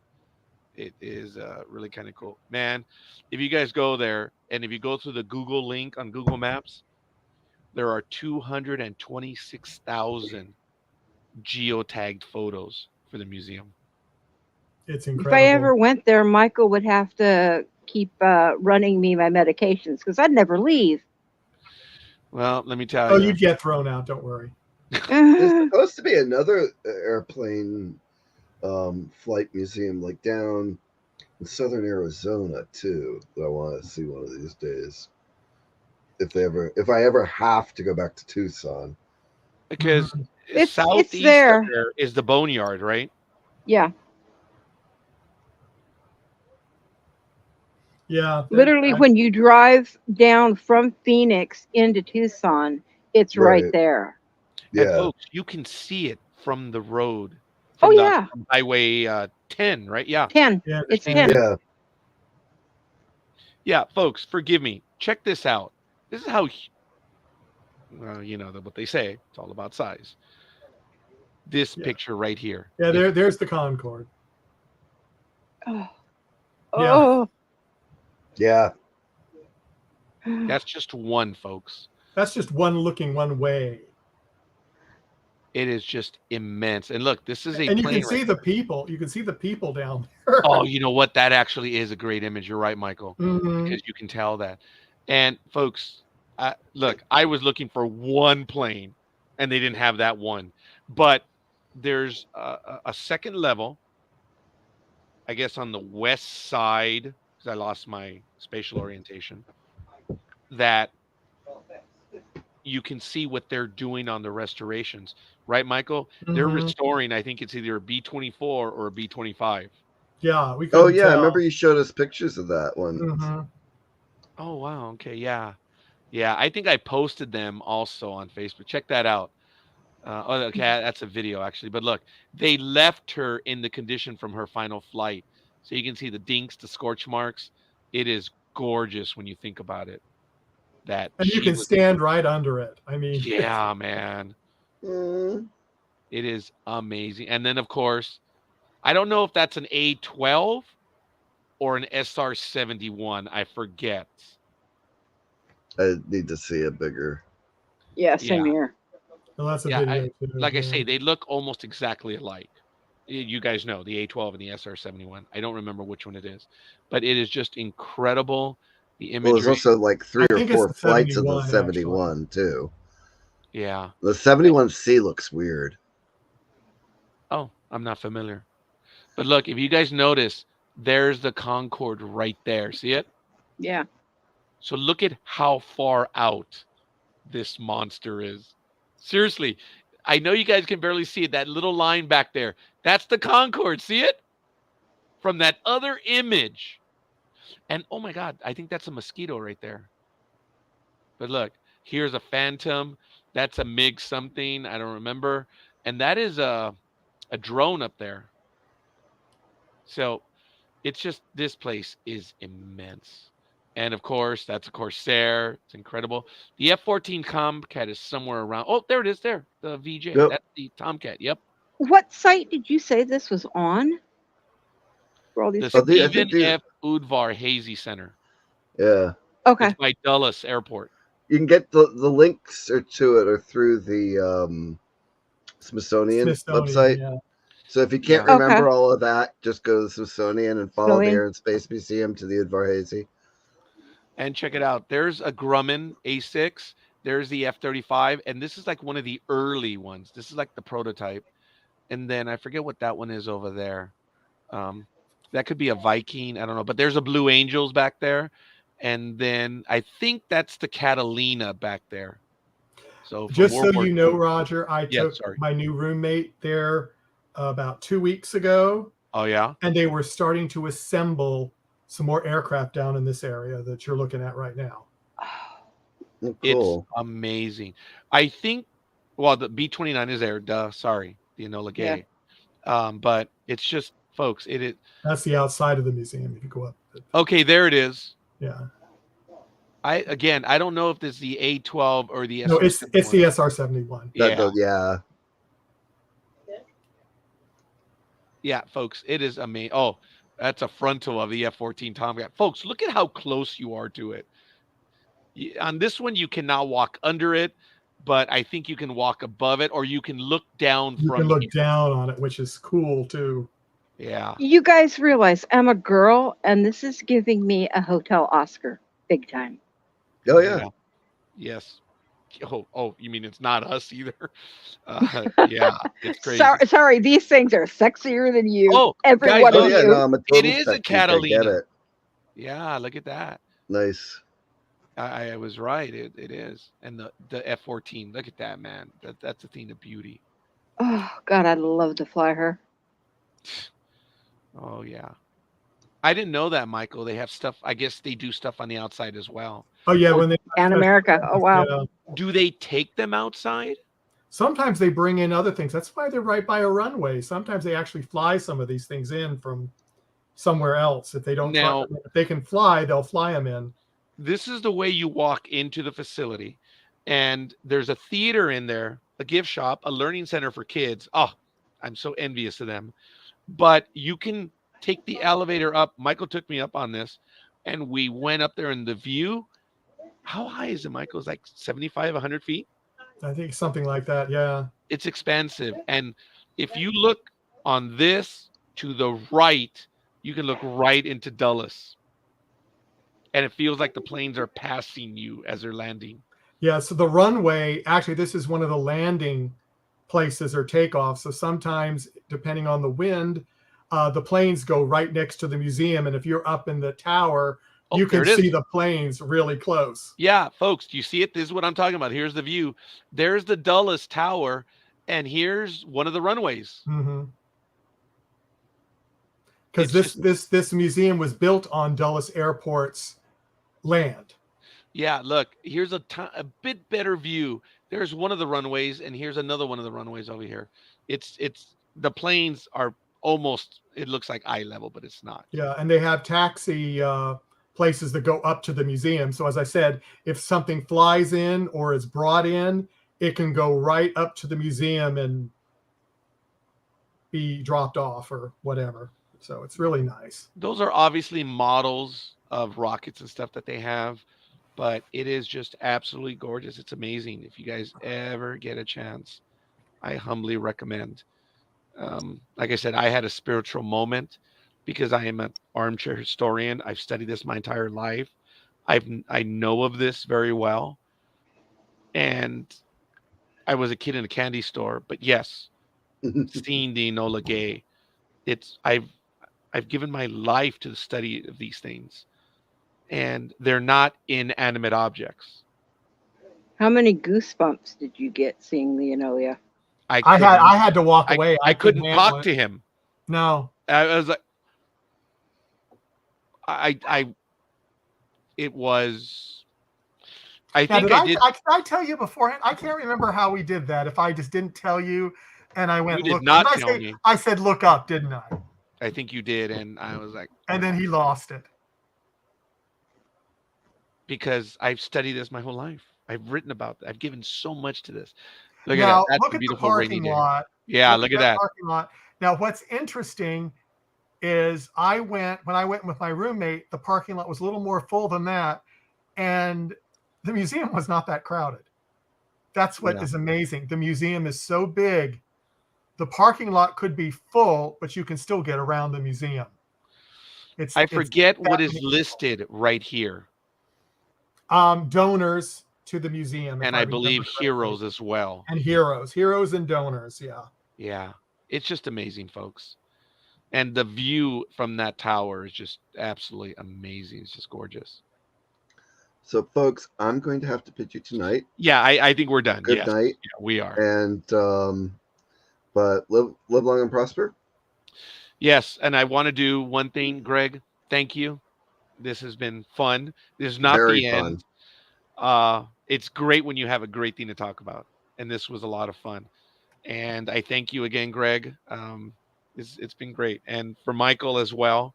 It is really kind of cool, man. If you guys go there, and if you go through the Google link on Google Maps, there are 226,000 geotagged photos for the museum. It's incredible. If I ever went there, Michael would have to keep running me my medications because I'd never leave. Well, let me tell you. Oh, you'd get thrown out. Don't worry. There's supposed to be another airplane flight museum like down in southern Arizona too that I want to see one of these days. If I ever have to go back to Tucson. Because it's southeast there. Of there is the Boneyard, right? Yeah. Yeah. Literally, when you drive down from Phoenix into Tucson, it's right there. Yeah. And folks, you can see it from the road. Oh, yeah. From Highway 10, right? Yeah. 10. Yeah, it's 10. Yeah. Yeah, folks, forgive me. Check this out. This is how, what they say. It's all about size. This picture right here. Yeah, there's the Concorde. Oh. Yeah. Oh. Yeah. That's just one, folks. That's just one looking one way. It is just immense. And look, this is a And you plane can right see there. the people. You can see the people down there. Oh, you know what? That actually is a great image. You're right, Michael, Mhm. because you can tell that. And folks, look, I was looking for one plane, and they didn't have that one. But there's a second level, I guess, on the west side, because I lost my spatial orientation, that you can see what they're doing on the restorations. Right, Michael? They're Mhm. restoring, I think it's either a B-24 or a B-25. Yeah, we Oh couldn't yeah, I tell. remember you showed us pictures of that one. Mhm. Oh, wow. Okay, yeah. Yeah, I think I posted them also on Facebook. Check that out. Okay, that's a video actually. But look, they left her in the condition from her final flight. So you can see the dinks, the scorch marks. It is gorgeous when you think about it. That And you she can was, stand right under it. I mean, yeah, man. Mm. It is amazing. And then, of course, I don't know if that's an A12 or an SR-71. I forget. I need to see a bigger. Yeah, Yeah. same here. well, that's a Yeah, video too. like I yeah. say, they look almost exactly alike. You guys know the A12 and the SR-71. I don't remember which one it is, but it is just incredible. The Well, there's imagery, also like three I or think it's four the flights in the 71 actually. 71 too. yeah. The 71C looks weird. Oh, I'm not familiar. But look, if you guys notice, there's the Concorde right there. See it? Yeah. So look at how far out this monster is. Seriously, I know you guys can barely see it. That little line back there, that's the Concorde. See it? From that other image. And oh my God, I think that's a mosquito right there. But look, here's a Phantom. That's a MiG something. I don't remember. And that is a drone up there. So it's just, this place is immense. And of course, that's a Corsair. It's incredible. The F-14 Tomcat is somewhere around. Oh, there it is. There, the VJ. Yep. That's the Tomcat. Yep. What site did you say this was on? For all these The Oh, pictures? I think Stephen F. Udvar Hazy Center. Yeah. Okay. It's by Dulles Airport. You can get the links to it or through the Smithsonian website. Yeah. So if you can't Yeah. remember Okay. all of that, just go to the Smithsonian and follow the Smithsonian. Air and Space Museum to the Udvar-Hazy. And check it out. There's a Grumman A6. There's the F-35. And this is like one of the early ones. This is like the prototype. And then I forget what that one is over there. That could be a Viking. I don't know. But there's a Blue Angels back there. And then I think that's the Catalina back there. So from Just so World War you know, II. Roger, I Yeah, took sorry. my new roommate there about 2 weeks ago, Oh, yeah? and they were starting to assemble some more aircraft down in this area that you're looking at right now. Oh, It's cool. amazing. I think, well, the B-29 is there. Duh. Sorry. The Enola Yeah. Gay. But it's just, folks, it is. That's the outside of the museum. If you go up, Okay, there it is. yeah. I don't know if this is the A12 or the No, it's the SR-71. SR-71. Yeah. Yeah. Yeah, folks, it is amazing. Oh, that's a frontal of the F-14 Tomcat. Folks, look at how close you are to it. On this one, you cannot walk under it, but I think you can walk above it, or you can look down You from can look here. down on it, which is cool too. Yeah. You guys realize I'm a girl, and this is giving me a hotel Oscar, big time. Oh yeah. Yes. Oh, you mean it's not us either? Yeah, it's crazy. Sorry, these things are sexier than you. Oh, Every guys, one Oh of yeah. you. No, I'm a total It is a tech geek, I get Catalina. it. Yeah, look at that. Nice. I was right. It is. And the F-14. Look at that, man. That's a thing of beauty. Oh God, I'd love to fly her. Oh yeah. I didn't know that, Michael. They have stuff. I guess they do stuff on the outside as well. Oh yeah, when they Pan America. Oh wow. Yeah. Do they take them outside? Sometimes they bring in other things. That's why they're right by a runway. Sometimes they actually fly some of these things in from somewhere else. If they don't, Now- if they can fly, they'll fly them in. This is the way you walk into the facility, and there's a theater in there, a gift shop, a learning center for kids. Oh, I'm so envious of them. But you can take the elevator up. Michael took me up on this, and we went up there, and the view. How high is it, Michael? It's like 75, 100 feet. I think something like that. Yeah. It's expansive. And if you look on this to the right, you can look right into Dulles. And it feels like the planes are passing you as they're landing. Yeah. So the runway, actually, this is one of the landing places or takeoffs. So sometimes, depending on the wind, the planes go right next to the museum. And if you're up in the tower, Oh, you there can it is. see the planes really close. Yeah, folks, do you see it? This is what I'm talking about. Here's the view. There's the Dulles Tower, and here's one of the runways. Because this museum was built on Dulles Airport's land. Yeah, look, here's a bit better view. There's one of the runways, and here's another one of the runways over here. It's the planes are almost, it looks like eye level, but it's not. Yeah, and they have taxi places that go up to the museum. So as I said, if something flies in or is brought in, it can go right up to the museum and be dropped off or whatever. So it's really nice. Those are obviously models of rockets and stuff that they have, but it is just absolutely gorgeous. It's amazing. If you guys ever get a chance, I humbly recommend. Like I said, I had a spiritual moment because I am an armchair historian. I've studied this my entire life. I know of this very well. And I was a kid in a candy store, but yes, seeing the Enola Gay, I've given my life to the study of these things, and they're not inanimate objects. How many goosebumps did you get seeing the Enola? I had to walk away. I couldn't talk to him. No. I was like, it was, I Now, think I did. Did I tell you beforehand? I can't remember how we did that. If I just didn't tell you and I went, You did look, not tell me. I said, look up, didn't I? I think you did. And I was like, and then he lost it. Because I've studied this my whole life. I've written about it. I've given so much to this. Look now, at that. That's look a at beautiful the rainy parking day. lot. Yeah, look at that. Parking lot. Now, what's interesting is when I went with my roommate, the parking lot was a little more full than that. And the museum was not that crowded. That's what is amazing. The museum is so big. The parking lot could be full, but you can still get around the museum. I forget what is listed right here. Donors to the museum. And I believe heroes as well. And heroes and donors. Yeah. Yeah. It's just amazing, folks. And the view from that tower is just absolutely amazing. It's just gorgeous. So, folks, I'm going to have to bid you tonight. Yeah, I think we're done. Good night. Yeah, we are. And but live long and prosper. Yes, and I want to do one thing, Greg. Thank you. This has been fun. This is not the end. It's great when you have a great thing to talk about, and this was a lot of fun. And I thank you again, Greg. It's been great, and for Michael as well,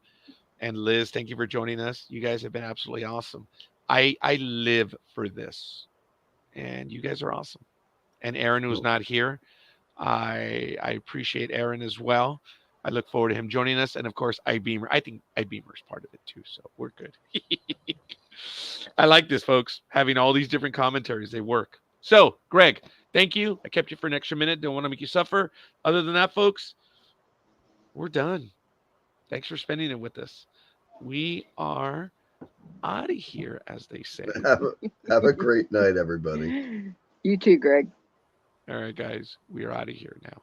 and Liz, thank you for joining us. You guys have been absolutely awesome. I live for this, and you guys are awesome. And Aaron, who's not here, I appreciate Aaron as well. I look forward to him joining us, and of course, iBeamer. I think iBeamer is part of it too, so we're good. I like this, folks. Having all these different commentaries, they work. So, Greg, thank you. I kept you for an extra minute. Don't want to make you suffer. Other than that, folks, we're done. Thanks for spending it with us. We are out of here, as they say. Have a great night, everybody. You too, Greg. All right, guys. We are out of here now.